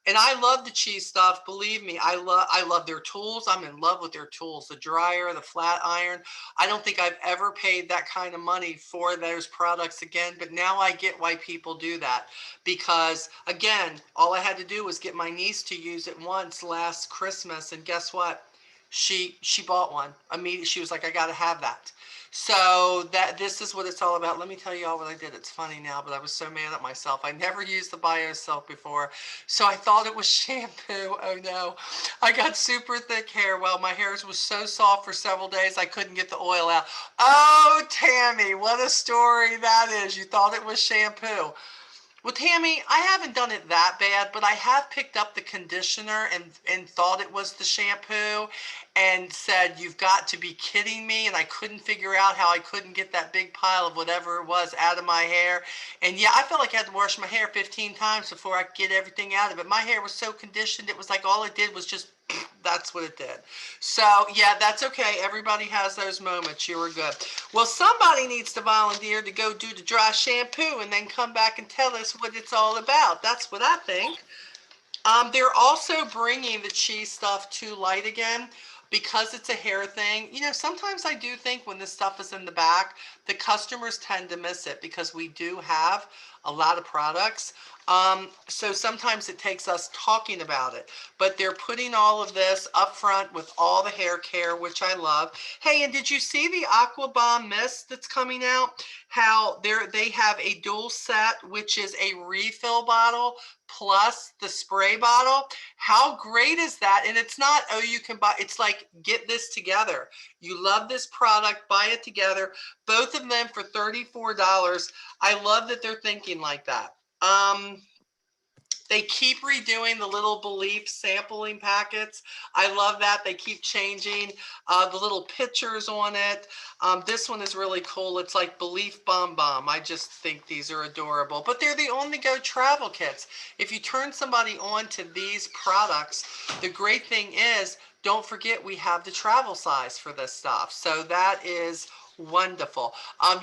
and I love the cheese stuff. Believe me, I love their tools. I'm in love with their tools. The dryer, the flat iron. I don't think I've ever paid that kind of money for those products again, but now I get why people do that. Because again, all I had to do was get my niece to use it once last Christmas, and guess what? She bought one immediately. She was like, I got to have that. So this is what it's all about. Let me tell you all what I did. It's funny now, but I was so mad at myself. I never used the Bio Silk before, so I thought it was shampoo. Oh no, I got super thick hair. Well, my hair was so soft for several days I couldn't get the oil out. Oh, Tammy, what a story that is. You thought it was shampoo. Well, Tammy, I haven't done it that bad, but I have picked up the conditioner and thought it was the shampoo and said, you've got to be kidding me. And I couldn't figure out how I couldn't get that big pile of whatever it was out of my hair. And yeah, I felt like I had to wash my hair 15 times before I could get everything out of it. My hair was so conditioned, it was like all it did was just, that's what it did. So yeah, that's okay. Everybody has those moments. You were good. Well, somebody needs to volunteer to go do the dry shampoo and then come back and tell us what it's all about. That's what I think. They're also bringing the cheese stuff to light again because it's a hair thing. You know, sometimes I do think when this stuff is in the back, the customers tend to miss it because we do have a lot of products. So sometimes it takes us talking about it, but they're putting all of this up front with all the hair care, which I love. Hey, and did you see the Aqua Bomb Mist that's coming out? How they have a dual set, which is a refill bottle plus the spray bottle. How great is that? And it's not, oh, you can buy, it's like, get this together. You love this product, buy it together. Both of them for $34. I love that they're thinking like that. They keep redoing the little Belief sampling packets. I love that. They keep changing the little pictures on it. This one is really cool. It's like Belief Bomb Bomb. I just think these are adorable. But they're the on-the-go travel kits. If you turn somebody on to these products, the great thing is, don't forget we have the travel size for this stuff. So that is wonderful.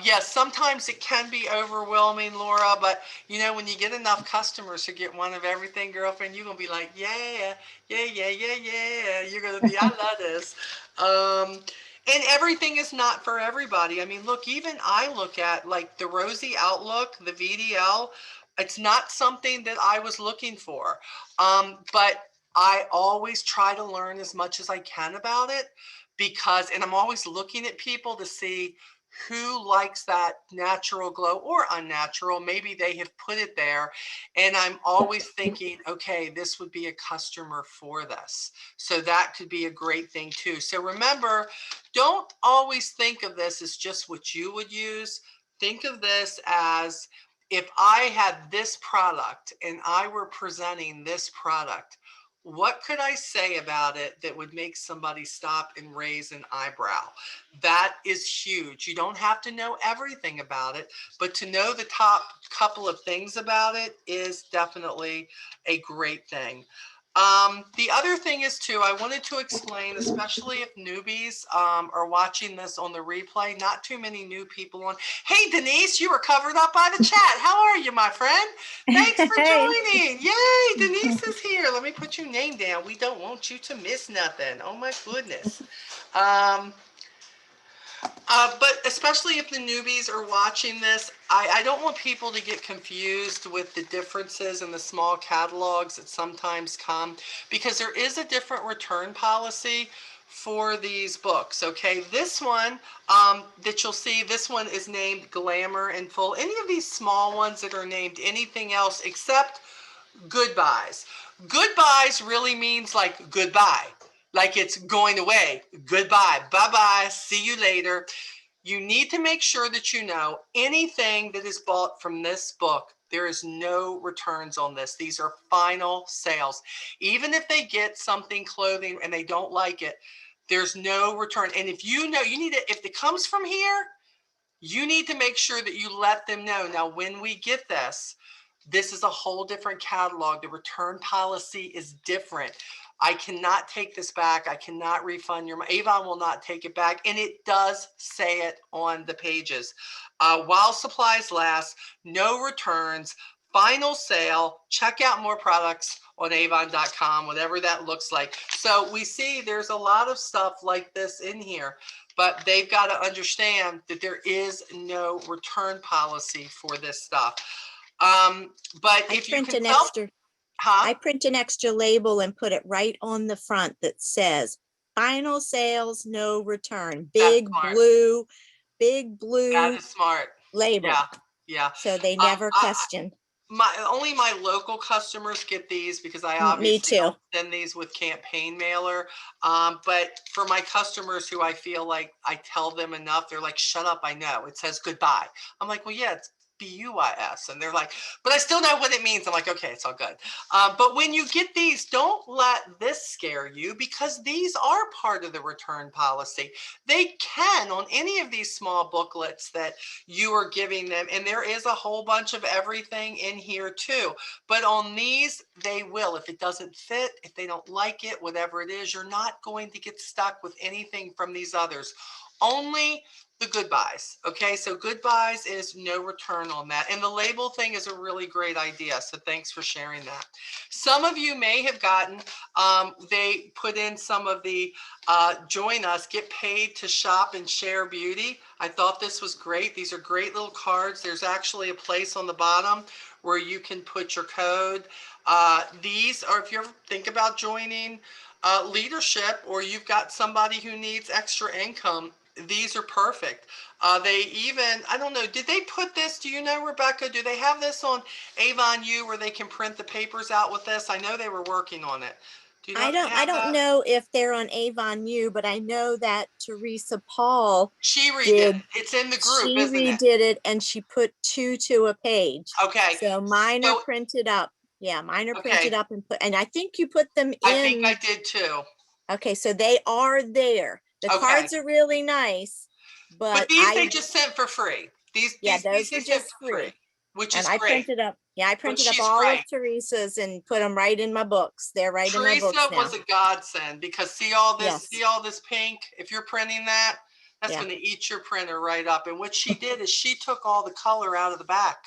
Yes, sometimes it can be overwhelming, Laura, but you know, when you get enough customers who get one of everything, girlfriend, you're gonna be like, yeah, yeah, yeah, yeah, yeah. You're gonna be, I love this. And everything is not for everybody. I mean, look, even I look at like the Rosy Outlook, the VDL. It's not something that I was looking for, but I always try to learn as much as I can about it because, and I'm always looking at people to see who likes that natural glow or unnatural. Maybe they have put it there. And I'm always thinking, okay, this would be a customer for this. So that could be a great thing too. So remember, don't always think of this as just what you would use. Think of this as if I had this product and I were presenting this product, what could I say about it that would make somebody stop and raise an eyebrow? That is huge. You don't have to know everything about it, but to know the top couple of things about it is definitely a great thing. The other thing is too, I wanted to explain, especially if newbies are watching this on the replay, not too many new people on. Hey, Denise, you were covered up by the chat. How are you, my friend? Thanks for joining. Yay, Denise is here. Let me put your name down. We don't want you to miss nothing. Oh my goodness. But especially if the newbies are watching this, I don't want people to get confused with the differences in the small catalogs that sometimes come, because there is a different return policy for these books. Okay, this one that you'll see, this one is named Glamour in Full. Any of these small ones that are named anything else except Goodbyes. Goodbyes really means like goodbye, like it's going away. Goodbye, bye-bye, see you later. You need to make sure that you know anything that is bought from this book, there is no returns on this. These are final sales. Even if they get something, clothing, and they don't like it, there's no return. And if you know, you need to, if it comes from here, you need to make sure that you let them know. Now, when we get this is a whole different catalog. The return policy is different. I cannot take this back. I cannot refund your money. Avon will not take it back. And it does say it on the pages. While supplies last, no returns, final sale, check out more products on avon.com, whatever that looks like. So we see there's a lot of stuff like this in here, but they've got to understand that there is no return policy for this stuff. But if you can tell, I print an extra label and put it right on the front that says final sales, no return. Big blue that is smart label. Yeah. So they never question. Only my local customers get these, because I obviously don't send these with campaign mailer. But for my customers who I feel like I tell them enough, they're like, shut up, I know. It says goodbye. I'm like, well, yeah, it's BUIS. And they're like, but I still know what it means. I'm like, okay, it's all good. But when you get these, don't let this scare you, because these are part of the return policy. They can on any of these small booklets that you are giving them. And there is a whole bunch of everything in here too. But on these, they will. If it doesn't fit, if they don't like it, whatever it is, you're not going to get stuck with anything from these others. Only the Goodbyes. Okay, so Goodbyes is no return on that. And the label thing is a really great idea. So thanks for sharing that. Some of you may have gotten, they put in some of the join us, get paid to shop and share beauty. I thought this was great. These are great little cards. There's actually a place on the bottom where you can put your code. These are, if you ever think about joining leadership, or you've got somebody who needs extra income, these are perfect. They even, I don't know, did they put this, do you know, Rebecca, do they have this on Avon U where they can print the papers out with this? I know they were working on it. Do you know I don't know if they're on Avon U, but I know that Teresa Paul, she redid it. It's in the group, she isn't it? redid it, and she put 2 to a page. Okay. So mine are printed up. Yeah, mine are printed up and put, and I think you put them in. I think I did too. Okay, so they are there. The cards are really nice, but these they just sent for free. These those are just free, which is great. I printed up. Yeah, I printed up all of Teresa's and put them right in my books. They're right in my books now. Teresa was a godsend, because see all this, see all this pink. If you're printing that, that's going to eat your printer right up. And what she did is she took all the color out of the back,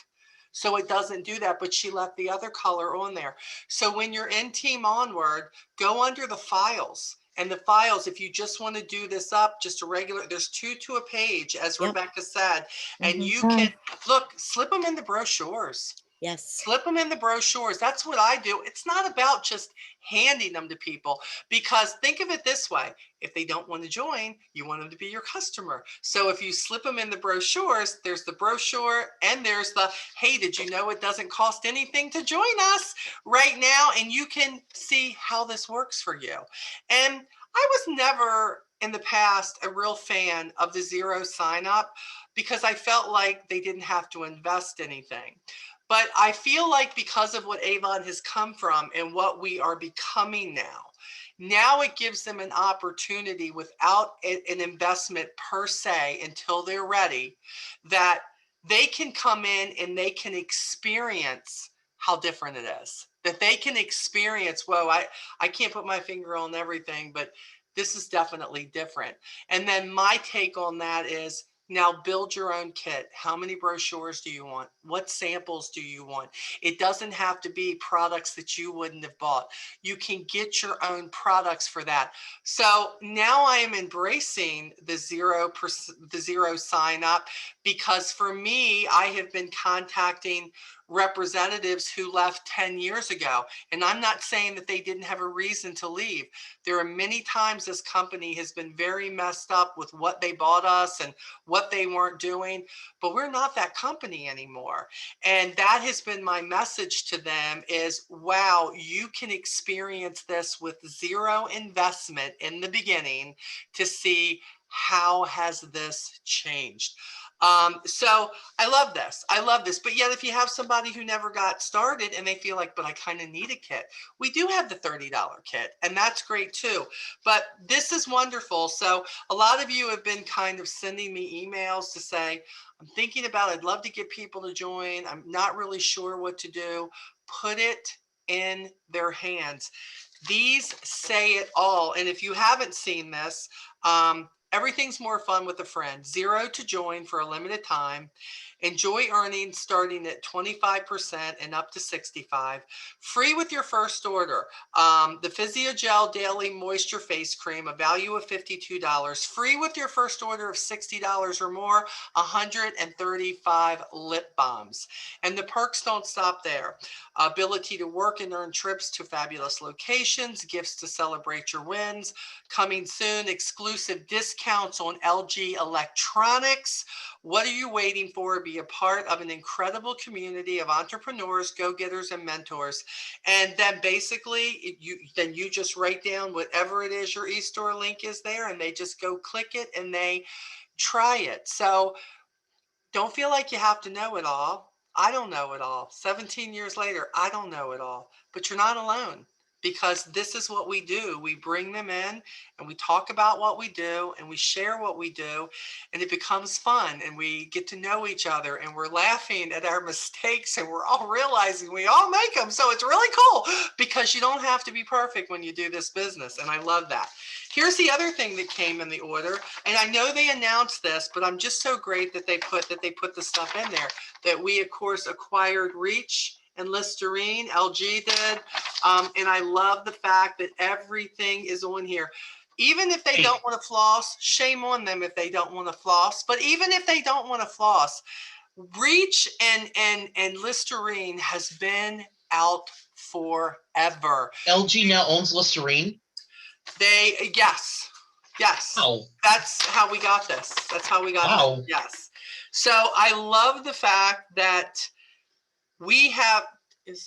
so it doesn't do that, but she left the other color on there. So when you're in Team Onward, go under the files. And the files, if you just want to do this up, just a regular, there's 2 to a page, as Rebecca said. And you can, look, slip them in the brochures. Yes. Slip them in the brochures. That's what I do. It's not about just handing them to people, because think of it this way. If they don't want to join, you want them to be your customer. So if you slip them in the brochures, there's the brochure and there's the, hey, did you know it doesn't cost anything to join us right now? And you can see how this works for you. And I was never in the past a real fan of the zero sign up, because I felt like they didn't have to invest anything. But I feel like because of what Avon has come from and what we are becoming now it gives them an opportunity without an investment per se until they're ready, that they can come in and they can experience how different it is. that they can experience, whoa, I can't put my finger on everything, but this is definitely different. And then my take on that is, now build your own kit. How many brochures do you want? What samples do you want? It doesn't have to be products that you wouldn't have bought. You can get your own products for that. So now I am embracing the zero sign up, because for me, I have been contacting representatives who left 10 years ago. And I'm not saying that they didn't have a reason to leave. There are many times this company has been very messed up with what they bought us and what they weren't doing, but we're not that company anymore. And that has been my message to them is, wow, you can experience this with zero investment in the beginning to see how has this changed. So I love this. I love this. But yet, if you have somebody who never got started and they feel like, but I kind of need a kit, we do have the $30 kit, and that's great too. But this is wonderful. So a lot of you have been kind of sending me emails to say, I'm thinking about, I'd love to get people to join. I'm not really sure what to do. Put it in their hands. These say it all. And if you haven't seen this, everything's more fun with a friend. Zero to join for a limited time. Enjoy earnings starting at 25% and up to 65. Free with your first order. The Physiogel Daily Moisture Face Cream, a value of $52. Free with your first order of $60 or more. 135 lip balms. And the perks don't stop there. Ability to work and earn trips to fabulous locations, gifts to celebrate your wins. Coming soon, exclusive discounts on LG electronics. What are you waiting for? Be a part of an incredible community of entrepreneurs, go-getters, and mentors. And then basically, you just write down whatever it is your e-store link is there, and they just go click it and they try it. So don't feel like you have to know it all. I don't know it all. 17 years later, I don't know it all, but you're not alone, because this is what we do. We bring them in and we talk about what we do and we share what we do, and it becomes fun, and we get to know each other, and we're laughing at our mistakes, and we're all realizing we all make them. So it's really cool, because you don't have to be perfect when you do this business. And I love that. Here's the other thing that came in the order, and I know they announced this, but I'm just so great that they put the stuff in there, that we of course acquired Reach and Listerine. LG did, and I love the fact that everything is on here. Even if they don't want to floss, shame on them if they don't want to floss. But even if they don't want to floss, Reach and Listerine has been out forever. LG now owns Listerine. Yes. Oh. That's how we got this. That's how we got this. Yes. So I love the fact that we have, did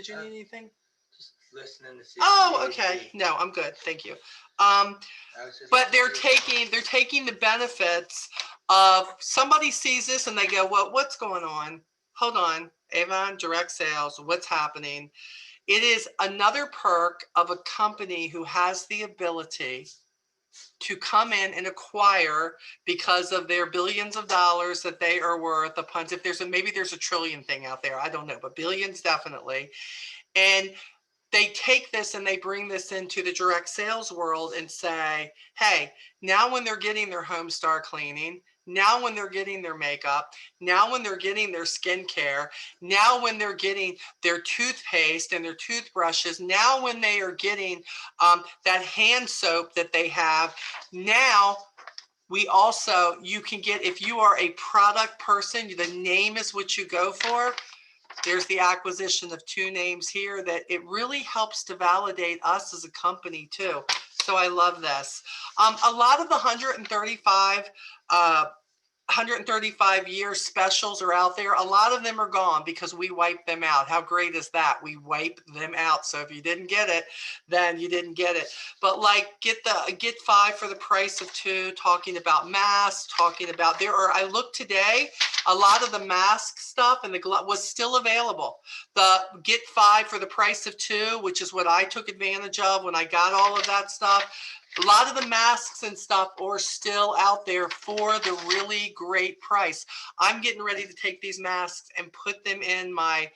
you need anything? Just listening to see. Oh, okay. No, I'm good. Thank you. But they're taking the benefits of, somebody sees this and they go, well, what's going on? Hold on. Avon direct sales, what's happening? It is another perk of a company who has the ability to come in and acquire, because of their billions of dollars that they are worth, if maybe there's a trillion thing out there, I don't know, but billions definitely. And they take this and they bring this into the direct sales world and say, hey, now when they're getting their home star cleaning, now when they're getting their makeup, now when they're getting their skincare, now when they're getting their toothpaste and their toothbrushes, now when they are getting that hand soap that they have, now you can get, if you are a product person, the name is what you go for. There's the acquisition of 2 names here, that it really helps to validate us as a company too. So I love this. A lot of the 135-year specials are out there. A lot of them are gone because we wiped them out. How great is that? We wipe them out. So if you didn't get it, then you didn't get it. But like get 5 for the price of 2, talking about masks, talking about, I looked today, a lot of the mask stuff and the glove was still available. The get 5 for the price of 2, which is what I took advantage of when I got all of that stuff. A lot of the masks and stuff are still out there for the really great price. I'm getting ready to take these masks and put them in my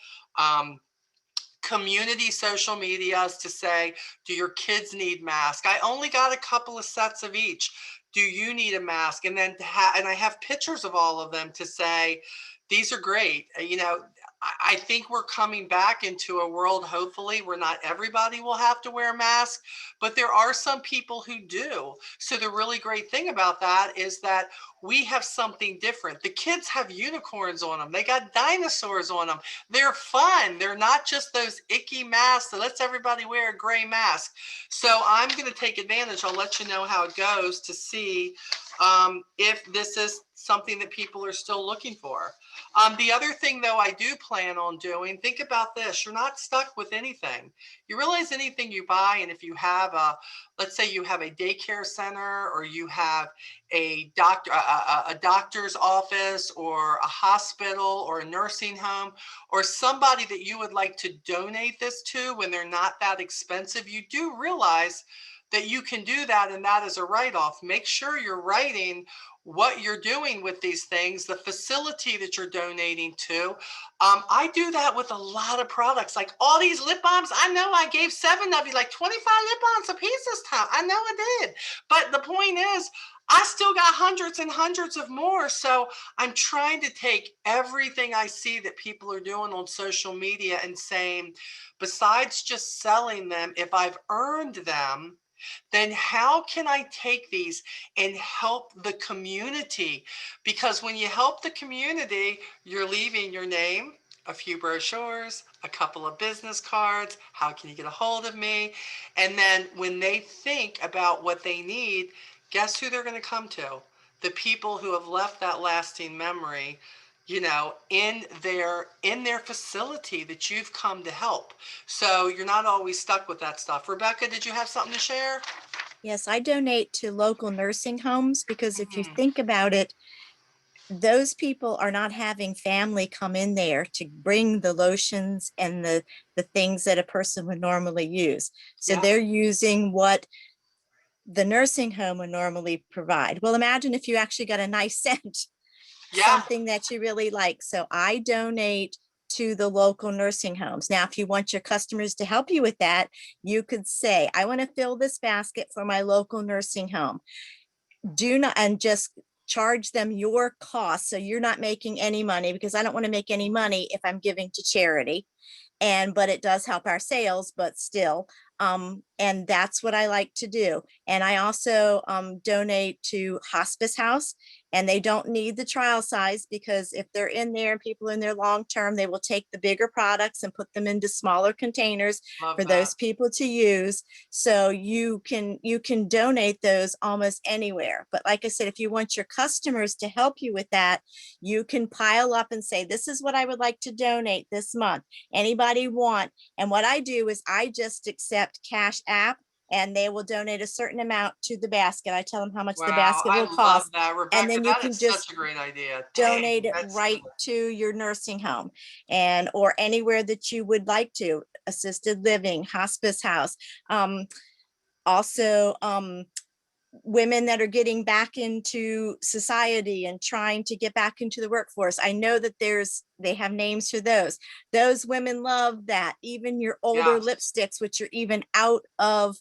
community social medias to say, do your kids need masks? I only got a couple of sets of each. Do you need a mask? And then and I have pictures of all of them to say, these are great. You know, I think we're coming back into a world, hopefully, where not everybody will have to wear a mask, but there are some people who do. So the really great thing about that is that we have something different. The kids have unicorns on them. They got dinosaurs on them. They're fun. They're not just those icky masks that lets everybody wear a gray mask. So I'm going to take advantage. I'll let you know how it goes to see if this is something that people are still looking for. The other thing, though, I do plan on doing, think about this. You're not stuck with anything. You realize anything you buy, and if you have let's say you have a daycare center, or you have a doctor's office, or a hospital, or a nursing home, or somebody that you would like to donate this to when they're not that expensive, you do realize that you can do that, and that is a write-off. Make sure you're writing what you're doing with these things, the facility that you're donating to. I do that with a lot of products, like all these lip balms. I know I gave 7 of you like 25 lip balms a piece this time. I know I did. But the point is, I still got hundreds and hundreds of more. So I'm trying to take everything I see that people are doing on social media and saying, besides just selling them, if I've earned them, then how can I take these and help the community? Because when you help the community, you're leaving your name, a few brochures, a couple of business cards. How can you get a hold of me? And then when they think about what they need, guess who they're going to come to? The people who have left that lasting memory, you know, in their facility that you've come to help. So you're not always stuck with that stuff. Rebecca, did you have something to share? Yes, I donate to local nursing homes because if you Mhm. think about it, those people are not having family come in there to bring the lotions and the things that a person would normally use. So Yeah. they're using what the nursing home would normally provide. Well, imagine if you actually got a nice scent, Yeah. something that you really like. So I donate to the local nursing homes. Now, if you want your customers to help you with that, you could say, I want to fill this basket for my local nursing home. Do not, and just charge them your cost. So you're not making any money, because I don't want to make any money if I'm giving to charity. But it does help our sales, but still. And that's what I like to do. And I also donate to Hospice House, and they don't need the trial size, because if they're in there and people are in there long term, they will take the bigger products and put them into smaller containers Love for that. those people to use. So you can donate those almost anywhere. But like I said, if you want your customers to help you with that, you can pile up and say, this is what I would like to donate this month. Anybody want? And what I do is I just accept Cash App, and they will donate a certain amount to the basket. I tell them how much the Wow, basket I will love cost, that, Rebecca. and then you That can is just such a great idea. donate Dang, it that's right to your nursing home, and or anywhere that you would like to, assisted living, hospice house. Also, women that are getting back into society and trying to get back into the workforce. I know that they have names for those. Those women love that. Even your older Yes. lipsticks, which are even out of,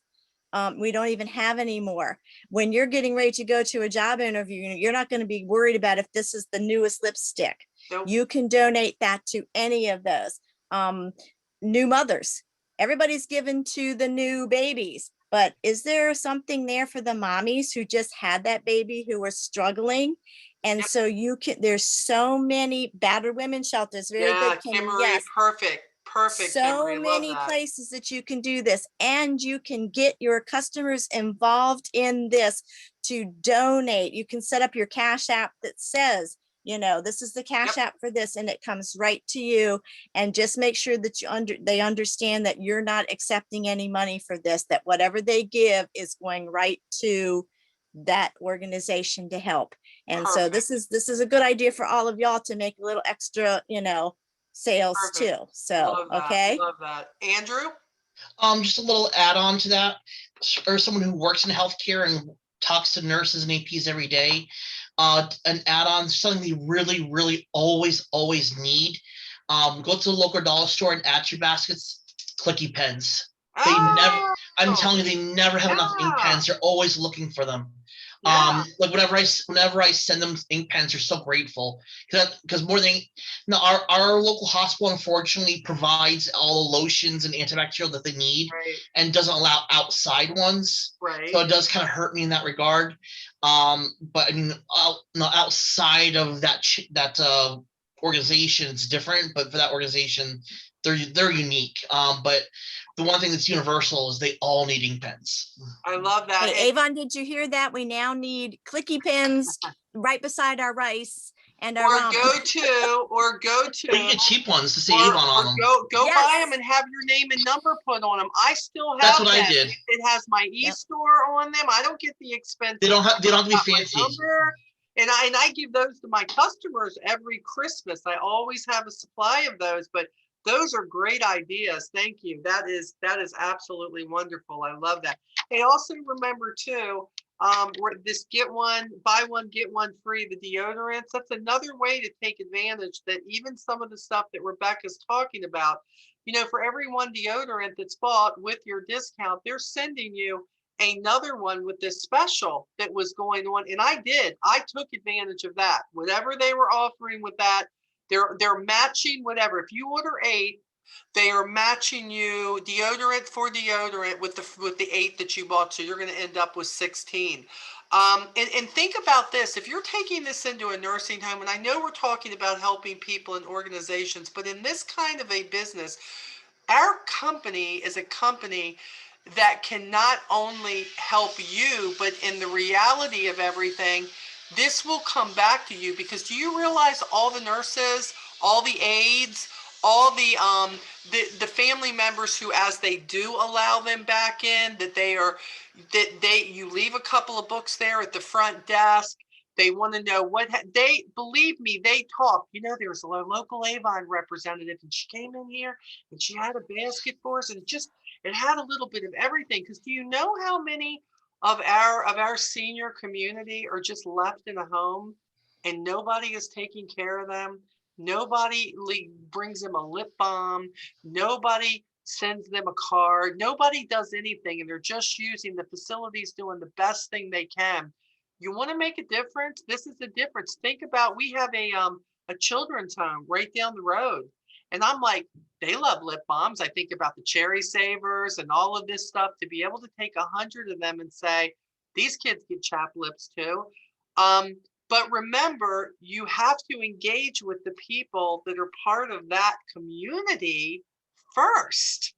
we don't even have anymore. When you're getting ready to go to a job interview, you're not going to be worried about if this is the newest lipstick. Nope. You can donate that to any of those. New mothers. Everybody's given to the new babies. But is there something there for the mommies who just had that baby, who are struggling? And Yep. so you can, there's so many battered women shelters. Very Yeah, good, Kimmy. Kim Marie, Yes. perfect, perfect, Kim So Marie. Love many that. places that you can do this, and you can get your customers involved in this to donate. You can set up your Cash App that says, you know, this is the Cash Yep. App for this, and it comes right to you. And just make sure that they understand that you're not accepting any money for this, that whatever they give is going right to that organization to help. And so Perfect. this is a good idea for all of y'all to make a little extra, you know, sales Perfect. too. So, Love that. okay. Love that. Andrew? Just a little add-on to that, or someone who works in healthcare and talks to nurses and APs every day. An add-on, something we really always need. Go to the local dollar store and add to your baskets. clicky pens. They never, I'm telling you, they never have enough ink Yeah. pens. They're always looking for them. Yeah. Like whenever I send them ink pens, they're so grateful because more than our local hospital unfortunately provides all the lotions and antibacterial that they need Right. and doesn't allow outside ones. Right. So it does kind of hurt me in that regard. But I mean, outside of that organization, it's different. But for that organization, they're unique. But the one thing that's universal is they all need ink pens. I love that. Hey, Avon, did you hear that? We now need clicky pens right beside our rice and our or ramen. go to But you get cheap ones to say or, Avon on them. go Yes. buy them and have your name and number put on them. I still have That's what that. I did. It has my e-store on them. I don't get the expensive. They don't have to be got my fancy. number, and I give those to my customers every Christmas. I always have a supply of those, but those are great ideas. Thank you. That is absolutely wonderful. I love that. Hey, also remember too, this buy one, get one free, the deodorants. That's another way to take advantage that even some of the stuff that Rebecca's talking about, for every one deodorant that's bought with your discount, they're sending you another one with this special that was going on. And I took advantage of that. Whatever they were offering with that, they're matching whatever. If you order 8, they are matching you deodorant for deodorant with the 8 that you bought. So you're going to end up with 16. And think about this. If you're taking this into a nursing home, and I know we're talking about helping people and organizations, but in this kind of a business, our company is a company that can not only help you, but in the reality of everything, this will come back to you. Because do you realize all the nurses, all the aides, all the family members who, as they do allow them back in, you leave a couple of books there at the front desk. They want to know believe me, they talk. There's a local Avon representative, and she came in here and she had a basket for us, and it had a little bit of everything. Because do you know how many of our senior community are just left in a home and nobody is taking care of them? Nobody brings them a lip balm. Nobody sends them a card. Nobody does anything, and they're just using the facilities, doing the best thing they can. You want to make a difference? This is the difference. Think about, we have a children's home right down the road. And I'm like, they love lip balms. I think about the cherry savers and all of this stuff, to be able to take 100 of them and say, these kids get chapped lips too. But remember, you have to engage with the people that are part of that community first.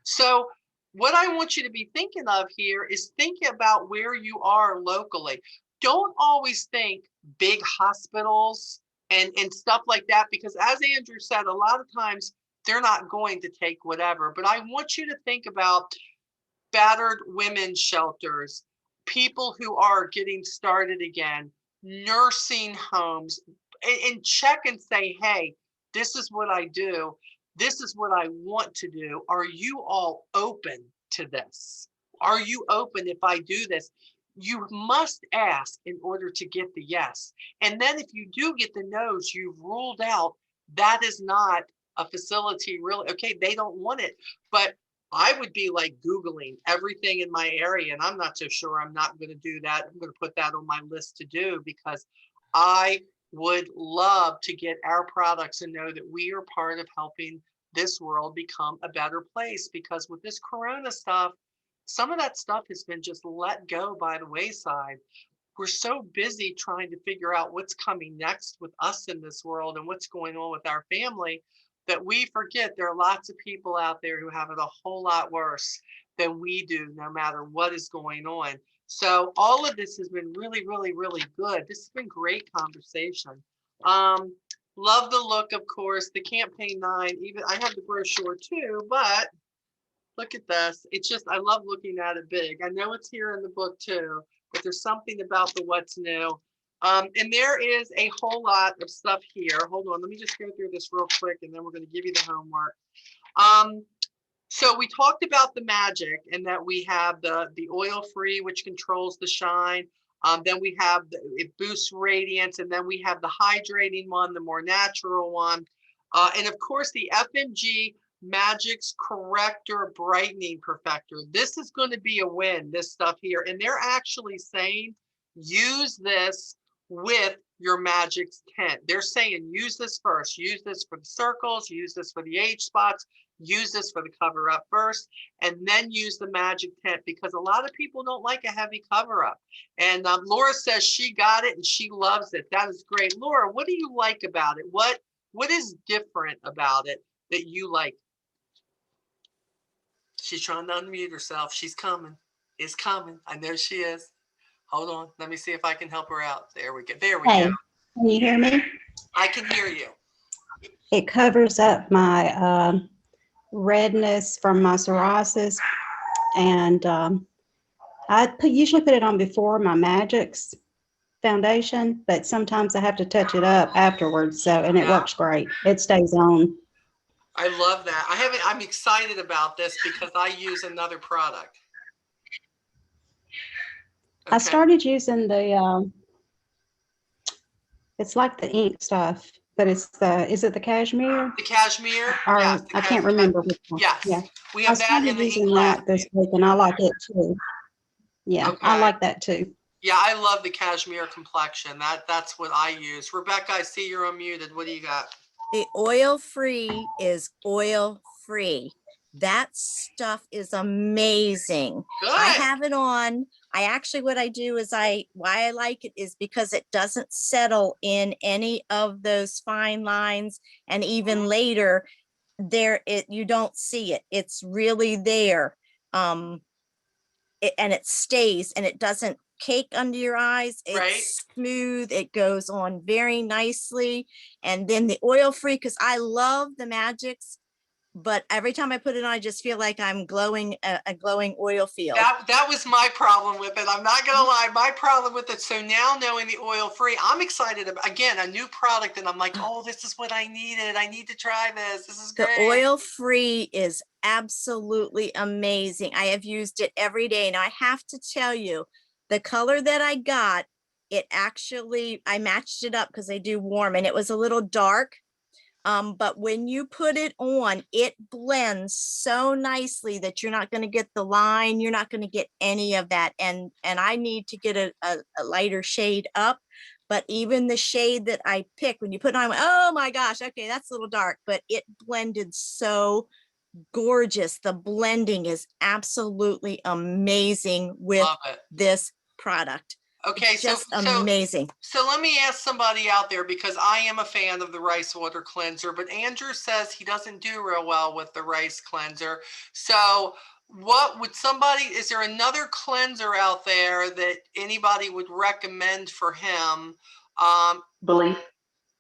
So what I want you to be thinking of here is think about where you are locally. Don't always think big hospitals and stuff like that, because as Andrew said, a lot of times they're not going to take whatever. But I want you to think about battered women's shelters, people who are getting started again, nursing homes, and check and say, hey, this is what I do. This is what I want to do. Are you all open to this? Are you open if I do this? You must ask in order to get the yes. And then if you do get the no's, you've ruled out that is not a facility really. Okay, they don't want it. But I would be like Googling everything in my area, and I'm not so sure I'm not going to do that. I'm going to put that on my list to do, because I would love to get our products and know that we are part of helping this world become a better place. Because with this Corona stuff, some of that stuff has been just let go by the wayside. We're so busy trying to figure out what's coming next with us in this world and what's going on with our family, that we forget there are lots of people out there who have it a whole lot worse than we do, no matter what is going on. So all of this has been really, really, really good. This has been great conversation. Love the look, of course, the campaign 9. Even I have the brochure too, but look at this. It's just, I love looking at it big. I know it's here in the book too, but there's something about the what's new. And there is a whole lot of stuff here. Hold on, let me just go through this real quick, and then we're going to give you the homework. So we talked about the magic, and that we have the oil-free, which controls the shine. Then we have it boosts radiance, and then we have the hydrating one, the more natural one. And of course, the FMG Magic's Corrector Brightening Perfector. This is going to be a win, this stuff here. And they're actually saying use this with your Magic's tint. They're saying use this first. Use this for the circles. Use this for the age spots. Use this for the cover up first, and then use the Magic tint, because a lot of people don't like a heavy cover up. And Laura says she got it and she loves it. That is great. Laura, what do you like about it? What is different about it that you like? She's trying to unmute herself. She's coming. It's coming. I know she is. Hold on. Let me see if I can help her out. There we go. There we Hey, go. can you hear me? I can hear you. It covers up my redness from my psoriasis, and I usually put it on before my Magic's foundation, but sometimes I have to touch it up afterwards. So, and it works great. It stays on. I love that. I'm excited about this because I use another product. I started using the, it's like the ink stuff, but it's is it the cashmere? The cashmere? Or, Yes, I can't remember which one. Yes. Yeah. We I have that in started the using ink that lab. this week, and I like it too. Yeah, Okay. I like that too. Yeah, I love the cashmere complexion. That's what I use. Rebecca, I see you're unmuted. What do you got? The oil-free is oil-free. That stuff is amazing. Good. I have it on. What I do is why I like it is because it doesn't settle in any of those fine lines. And even later you don't see it. It's really there. And it stays, and it doesn't cake under your eyes. It's Right. smooth. It goes on very nicely. And then the oil-free, because I love the Magics, but every time I put it on, I just feel like I'm glowing a glowing oil field. That was my problem with it. I'm not gonna lie, my problem with it. So now knowing the oil free, I'm excited about, again, a new product, and I'm like, oh, this is what I needed. I need to try this. This is The great. oil-free is absolutely amazing. I have used it every day. Now I have to tell you, the color that I got, I matched it up because they do warm, and it was a little dark. But when you put it on, it blends so nicely that you're not going to get the line. You're not going to get any of that. And I need to get a lighter shade up. But even the shade that I picked, when you put it on, I went, oh my gosh, okay, that's a little dark. But it blended so gorgeous. The blending is absolutely amazing with this product. Okay, it's just amazing. So let me ask somebody out there, because I am a fan of the rice water cleanser, but Andrew says he doesn't do real well with the rice cleanser. So what would is there another cleanser out there that anybody would recommend for him? Belief.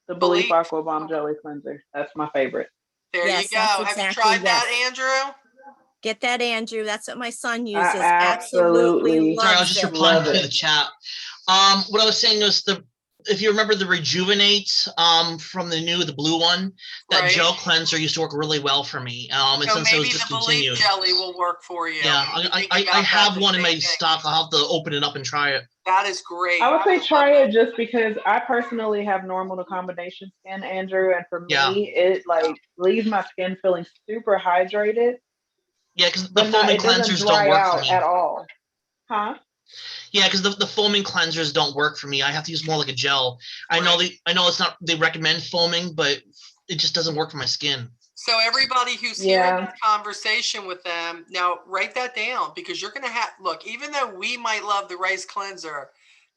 The Belief Aqua Bomb Jelly Cleanser. That's my favorite. There you go. Have you tried that, Andrew? Get that, Andrew. That's what my son uses. I absolutely Sorry, I was just replying to the chat. What I was saying was if you remember the Rejuvenate from the blue one, that gel cleanser used to work really well for me. And So since it was maybe the discontinued, Belief jelly will work for you. yeah, I have one in my stock. I'll have to open it up and try it. That is great. I would say try it just because I personally have normal to combination skin, Andrew, and for me, it leaves my skin feeling super hydrated. Yeah, because the foaming cleansers don't work for me at all. Huh? Yeah, because the foaming cleansers don't work for me. I have to use more like a gel. I know it's not, they recommend foaming, but it just doesn't work for my skin. So everybody who's hearing this conversation with them, now write that down, because you're going to look, even though we might love the rice cleanser,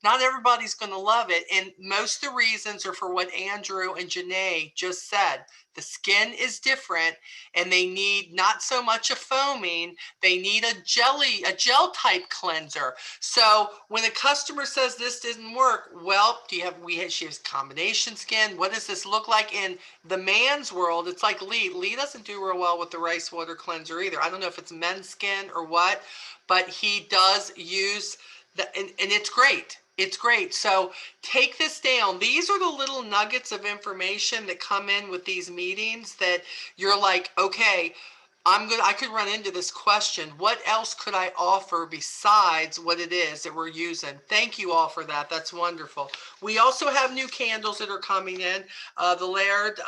not everybody's going to love it. And most of the reasons are for what Andrew and Janae just said. The skin is different, and they need not so much a foaming, they need a gel type cleanser. So when a customer says this didn't work, well, she has combination skin. What does this look like in the man's world? It's like Lee. Lee doesn't do real well with the rice water cleanser either. I don't know if it's men's skin or what, but he does use and it's great. It's great. So take this down. These are the little nuggets of information that come in with these meetings that you're like, okay, I could run into this question. What else could I offer besides what it is that we're using? Thank you all for that. That's wonderful. We also have new candles that are coming in. The Laird,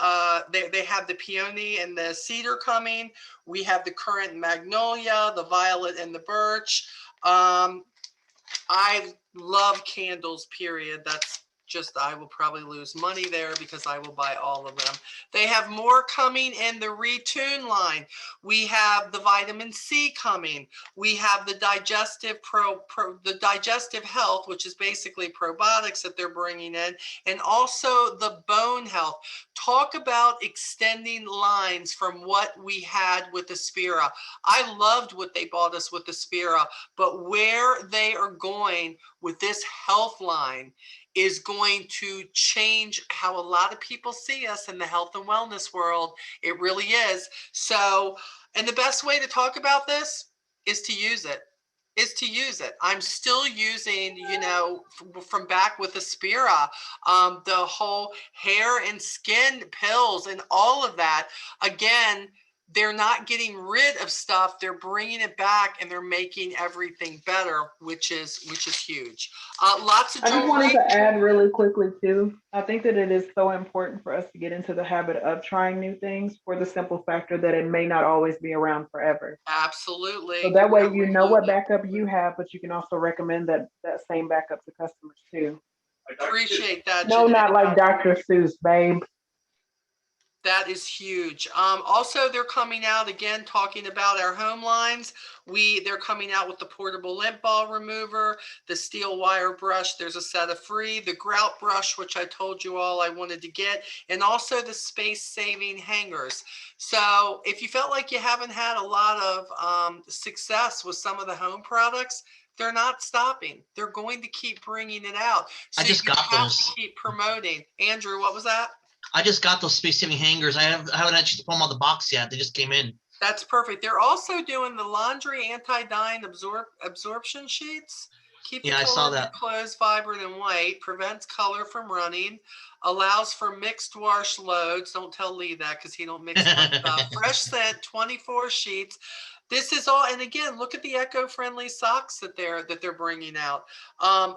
they have the peony and the cedar coming. We have the currant magnolia, the violet and the birch. I love candles, period. That's just, I will probably lose money there because I will buy all of them. They have more coming in the Retune line. We have the vitamin C coming. We have the digestive the digestive health, which is basically probiotics that they're bringing in, and also the bone health. Talk about extending lines from what we had with the Spira. I loved what they bought us with the Spira, but where they are going with this health line is going to change how a lot of people see us in the health and wellness world. It really is. So, and the best way to talk about this is to use it. I'm still using, you know, from back with the Spira, the whole hair and skin pills and all of that. Again, they're not getting rid of stuff, they're bringing it back and they're making everything better, which is huge. Lots of I just wanted jewelry. to add really quickly too. I think that it is so important for us to get into the habit of trying new things for the simple factor that it may not always be around forever. Absolutely. So that way you know what backup you have, but you can also recommend that same backup to customers too. Appreciate that. No, Jeanette. not like Dr. Seuss, babe. That is huge. Also, they're coming out again, talking about our home lines. They're coming out with the portable lint ball remover, the steel wire brush. There's a set of free, the grout brush, which I told you all I wanted to get, and also the space saving hangers. So if you felt like you haven't had a lot of success with some of the home products, they're not stopping. They're going to keep bringing it out. So I just got those. to keep promoting. Andrew, what was that? I just got those space saving hangers. I haven't actually put them on the box yet. They just came in. That's perfect. They're also doing the laundry anti-dyeing absorption sheets. Keep the Yeah, I color saw of your that. clothes vibrant and white, prevents color from running, allows for mixed wash loads. Don't tell Lee that because he don't mix one stuff. Fresh scent, 24 sheets. This is all, and again, look at the eco-friendly socks that they're bringing out.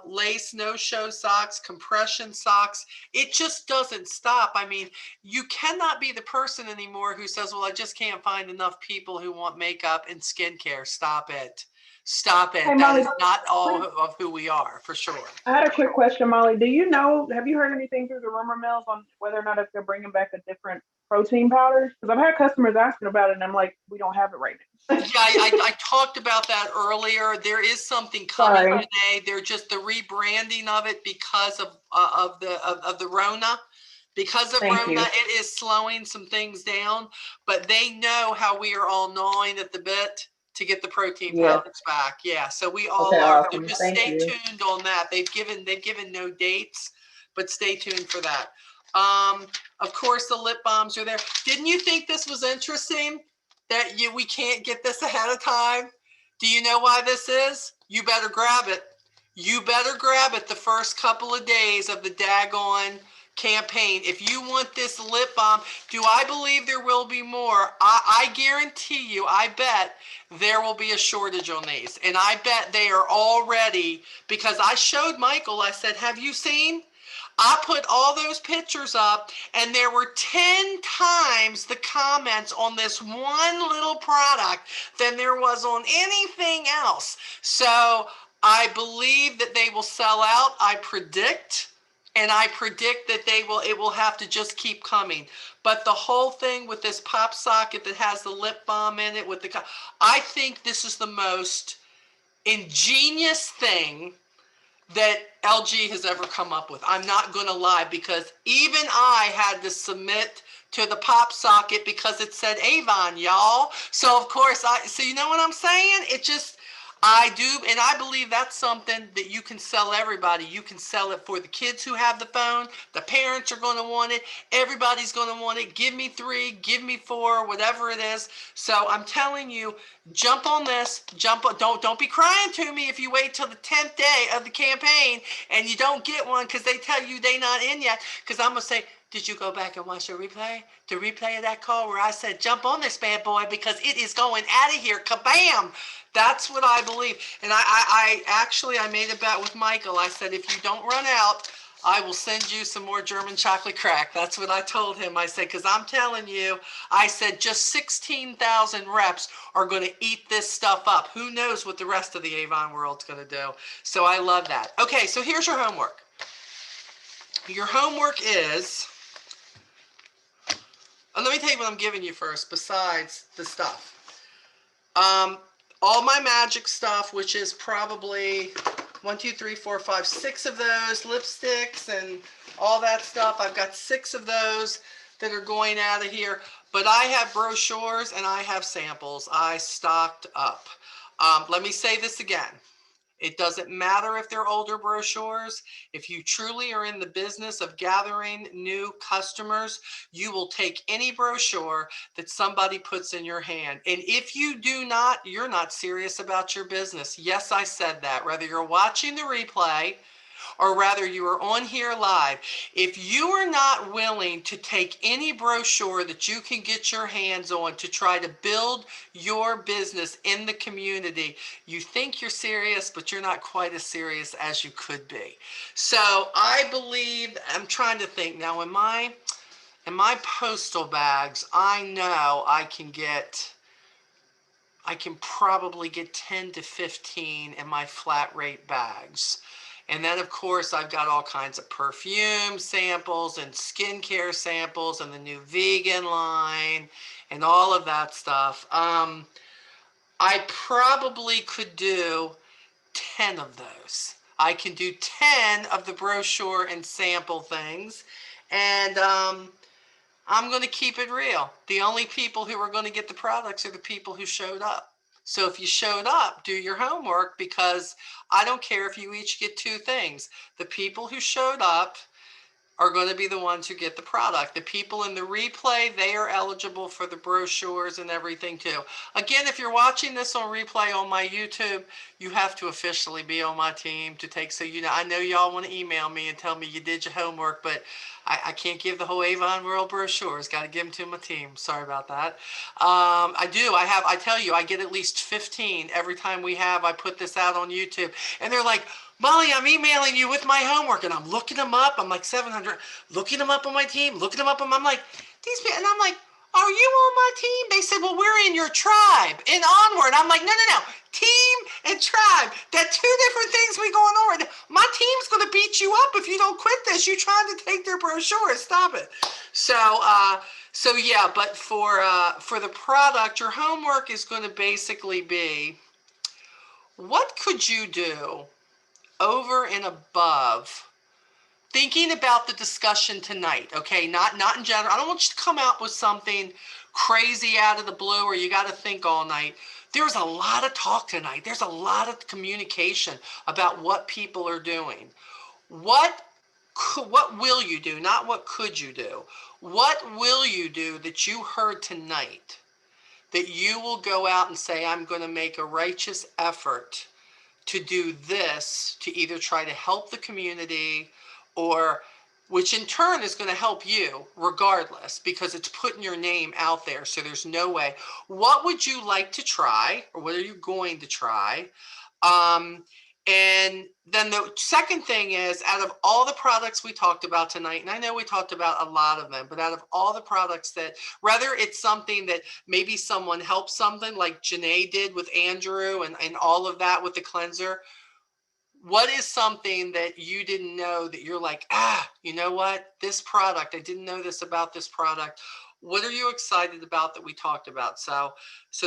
Lace no-show socks, compression socks. It just doesn't stop. I mean, you cannot be the person anymore who says, well, I just can't find enough people who want makeup and skincare. Stop it. Stop it. Hey, That Molly, is not all of who we are, for sure. I had a quick question, Molly. Have you heard anything through the rumor mills on whether or not if they're bringing back a different protein powder? Because I've had customers asking about it and I'm like, we don't have it right now. Yeah, I talked about that earlier. There is something coming Sorry. today. They're just the rebranding of it because of the Rona. Because of Thank Rona, you. it is slowing some things down, but they know how we are all gnawing at the bit to get the protein Yeah. powders back. Yeah, so we all Okay, are. awesome. Just Thank stay you. tuned on that. They've given no dates, but stay tuned for that. Of course, the lip balms are there. Didn't you think this was interesting that we can't get this ahead of time? Do you know why this is? You better grab it. You better grab it the first couple of days of the daggone campaign. If you want this lip balm, do I believe there will be more? I guarantee you, I bet there will be a shortage on these. And I bet they are already, because I showed Michael, I said, have you seen? I put all those pictures up and there were 10 times the comments on this one little product than there was on anything else. So I believe that they will sell out. I predict that it will have to just keep coming. But the whole thing with this pop socket that has the lip balm in it I think this is the most ingenious thing that LG has ever come up with. I'm not going to lie, because even I had to submit to the pop socket because it said Avon, y'all. So of course so you know what I'm saying? I do, and I believe that's something that you can sell everybody. You can sell it for the kids who have the phone. The parents are going to want it. Everybody's going to want it. Give me 3, give me 4, whatever it is. So I'm telling you, jump on this. Don't be crying to me if you wait till the 10th day of the campaign and you don't get one because they tell you they not in yet. Because I'm going to say, Did you go back and watch the replay? The replay of that call where I said, jump on this bad boy because it is going out of here. Kabam! That's what I believe. And I actually made a bet with Michael. I said, if you don't run out, I will send you some more German chocolate crack. That's what I told him. I said, because I'm telling you, I said just 16,000 reps are going to eat this stuff up. Who knows what the rest of the Avon world's going to do. So I love that. Okay, so here's your homework. Your homework is, let me tell you what I'm giving you first, besides the stuff. All my magic stuff, which is probably 1, 2, 3, 4, 5, 6 of those lipsticks and all that stuff. I've got 6 of those that are going out of here. But I have brochures and I have samples. I stocked up. Let me say this again. It doesn't matter if they're older brochures. If you truly are in the business of gathering new customers, you will take any brochure that somebody puts in your hand. And if you do not, you're not serious about your business. Yes, I said that. Whether you're watching the replay or rather you are on here live, if you are not willing to take any brochure that you can get your hands on to try to build your business in the community, you think you're serious, but you're not quite as serious as you could be. So I believe, I'm trying to think now, in my postal bags, I know I can probably get 10 to 15 in my flat rate bags. And then, of course, I've got all kinds of perfume samples and skincare samples and the new vegan line and all of that stuff. I probably could do 10 of those. I can do 10 of the brochure and sample things. And I'm going to keep it real. The only people who are going to get the products are the people who showed up. So if you showed up, do your homework, because I don't care if you each get 2 things. The people who showed up are going to be the ones who get the product. The people in the replay, they are eligible for the brochures and everything too. Again, if you're watching this on replay on my YouTube, you have to officially be on my team to take, so you know, I know y'all want to email me and tell me you did your homework, but I can't give the whole Avon World brochures. Got to give them to my team. Sorry about that. I tell you, I get at least 15 every time I put this out on YouTube. And they're like, Molly, I'm emailing you with my homework. And I'm looking them up. I'm like 700, looking them up on my team, looking them up. I'm like, these people, and I'm like, are you on my team? They said, well, we're in your tribe, in Onward. I'm like, no. Team and tribe. That's 2 different things we going on. My team's going to beat you up if you don't quit this. You trying to take their brochure. Stop it. So yeah, but for the product, your homework is going to basically be, what could you do over and above thinking about the discussion tonight, okay? Not in general. I don't want you to come out with something crazy out of the blue or you got to think all night. There's a lot of talk tonight. There's a lot of communication about what people are doing. What will you do? Not what could you do. What will you do that you heard tonight that you will go out and say, I'm going to make a righteous effort to do this, to either try to help the community, or which in turn is going to help you regardless, because it's putting your name out there. So there's no way. What would you like to try, or what are you going to try? And then the second thing is, out of all the products we talked about tonight, and I know we talked about a lot of them, but out of all the products that, whether it's something that maybe someone helped something like Janae did with Andrew and all of that with the cleanser, what is something that you didn't know that you're like, you know what, this product, I didn't know this about this product. What are you excited about that we talked about? So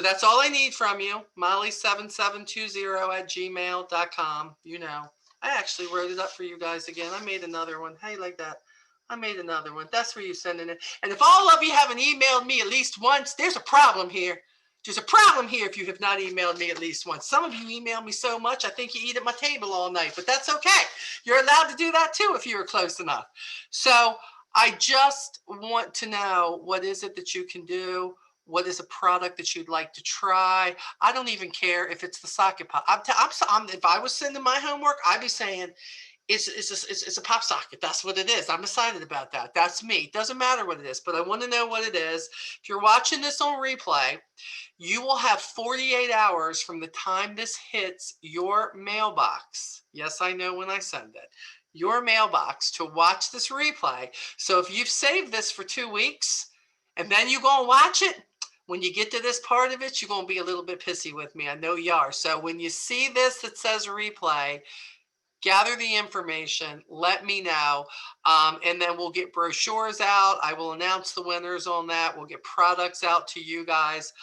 that's all I need from you. Molly7720@gmail.com. You know, I actually wrote it up for you guys again. I made another one. Hey, like that. I made another one. That's where you sending it. And if all of you haven't emailed me at least once, there's a problem here. There's a problem here if you have not emailed me at least once. Some of you email me so much, I think you eat at my table all night, but that's okay. You're allowed to do that too if you were close enough. So I just want to know, what is it that you can do? What is a product that you'd like to try? I don't even care if it's the socket pop. If I was sending my homework, I'd be saying, it's a pop socket. That's what it is. I'm excited about that. That's me. Doesn't matter what it is, but I want to know what it is. If you're watching this on replay, you will have 48 hours from the time this hits your mailbox. Yes, I know when I send it. Your mailbox to watch this replay. So if you've saved this for 2 weeks and then you go and watch it, when you get to this part of it, you're going to be a little bit pissy with me. I know you are. So when you see this that says replay, gather the information, let me know, and then we'll get brochures out. I will announce the winners on that. We'll get products out to you guys.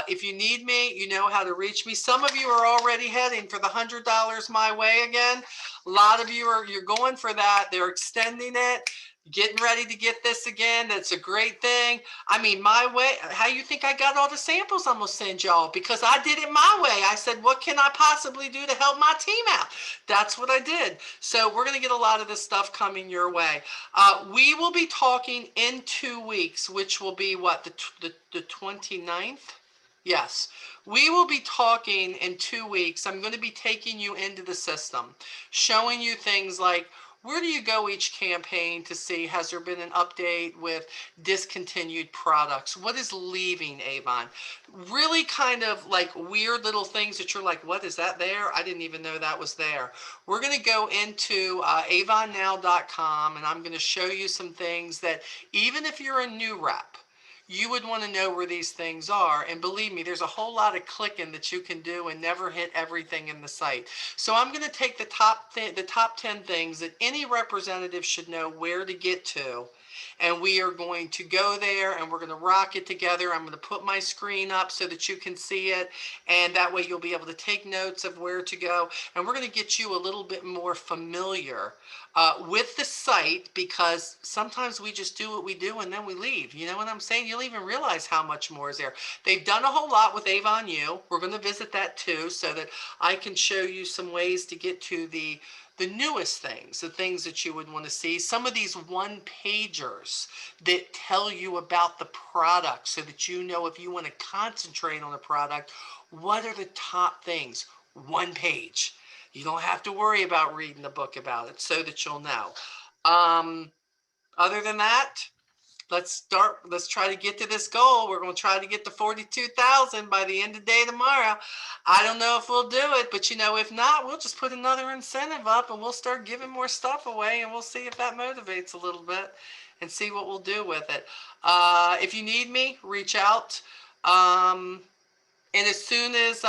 If you need me, you know how to reach me. Some of you are already heading for the $100 my way again. A lot of you you're going for that. They're extending it, getting ready to get this again. That's a great thing. I mean, my way, how you think I got all the samples I'm gonna send y'all? Because I did it my way. I said, what can I possibly do to help my team out? That's what I did. So we're gonna get a lot of this stuff coming your way. We will be talking in 2 weeks, which will be what, the 29th? Yes, we will be talking in 2 weeks. I'm going to be taking you into the system, showing you things like, where do you go each campaign to see, has there been an update with discontinued products? What is leaving Avon? Really kind of like weird little things that you're like, what is that there? I didn't even know that was there. We're going to go into avonnow.com, and I'm going to show you some things that even if you're a new rep, you would want to know where these things are. And believe me, there's a whole lot of clicking that you can do and never hit everything in the site. So I'm going to take the top 10 things that any representative should know where to get to. And we are going to go there and we're going to rock it together. I'm going to put my screen up so that you can see it. And that way you'll be able to take notes of where to go. And we're going to get you a little bit more familiar with the site, because sometimes we just do what we do and then we leave. You know what I'm saying? You'll even realize how much more is there. They've done a whole lot with Avon Now. We're going to visit that too, so that I can show you some ways to get to the newest things, the things that you would want to see. Some of these one-pagers that tell you about the product, so that you know if you want to concentrate on a product, what are the top things? One page. You don't have to worry about reading the book about it, so that you'll know. Other than that, let's try to get to this goal. We're going to try to get to 42,000 by the end of the day tomorrow. I don't know if we'll do it, but if not, we'll just put another incentive up and we'll start giving more stuff away, and we'll see if that motivates a little bit and see what we'll do with it. If you need me, reach out. And as soon as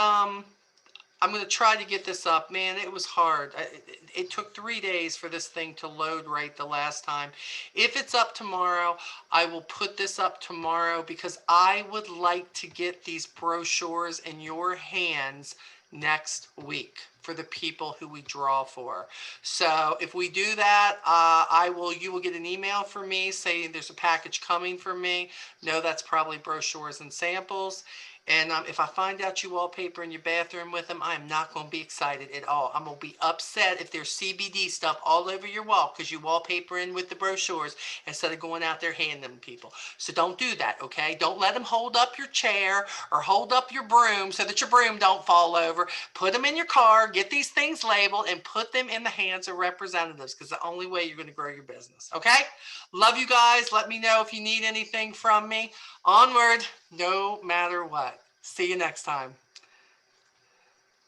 I'm going to try to get this up. Man, it was hard. It took 3 days for this thing to load right the last time. If it's up tomorrow, I will put this up tomorrow, because I would like to get these brochures in your hands next week for the people who we draw for. So if we do that, you will get an email from me saying there's a package coming for me. No, that's probably brochures and samples. And if I find out you wallpaper in your bathroom with them, I am not going to be excited at all. I'm going to be upset if there's CBD stuff all over your wall because you wallpaper in with the brochures instead of going out there handing them to people. So don't do that, okay? Don't let them hold up your chair or hold up your broom so that your broom don't fall over. Put them in your car, get these things labeled, and put them in the hands of representatives, because the only way you're going to grow your business, okay? Love you guys. Let me know if you need anything from me. Onward, no matter what. See you next time.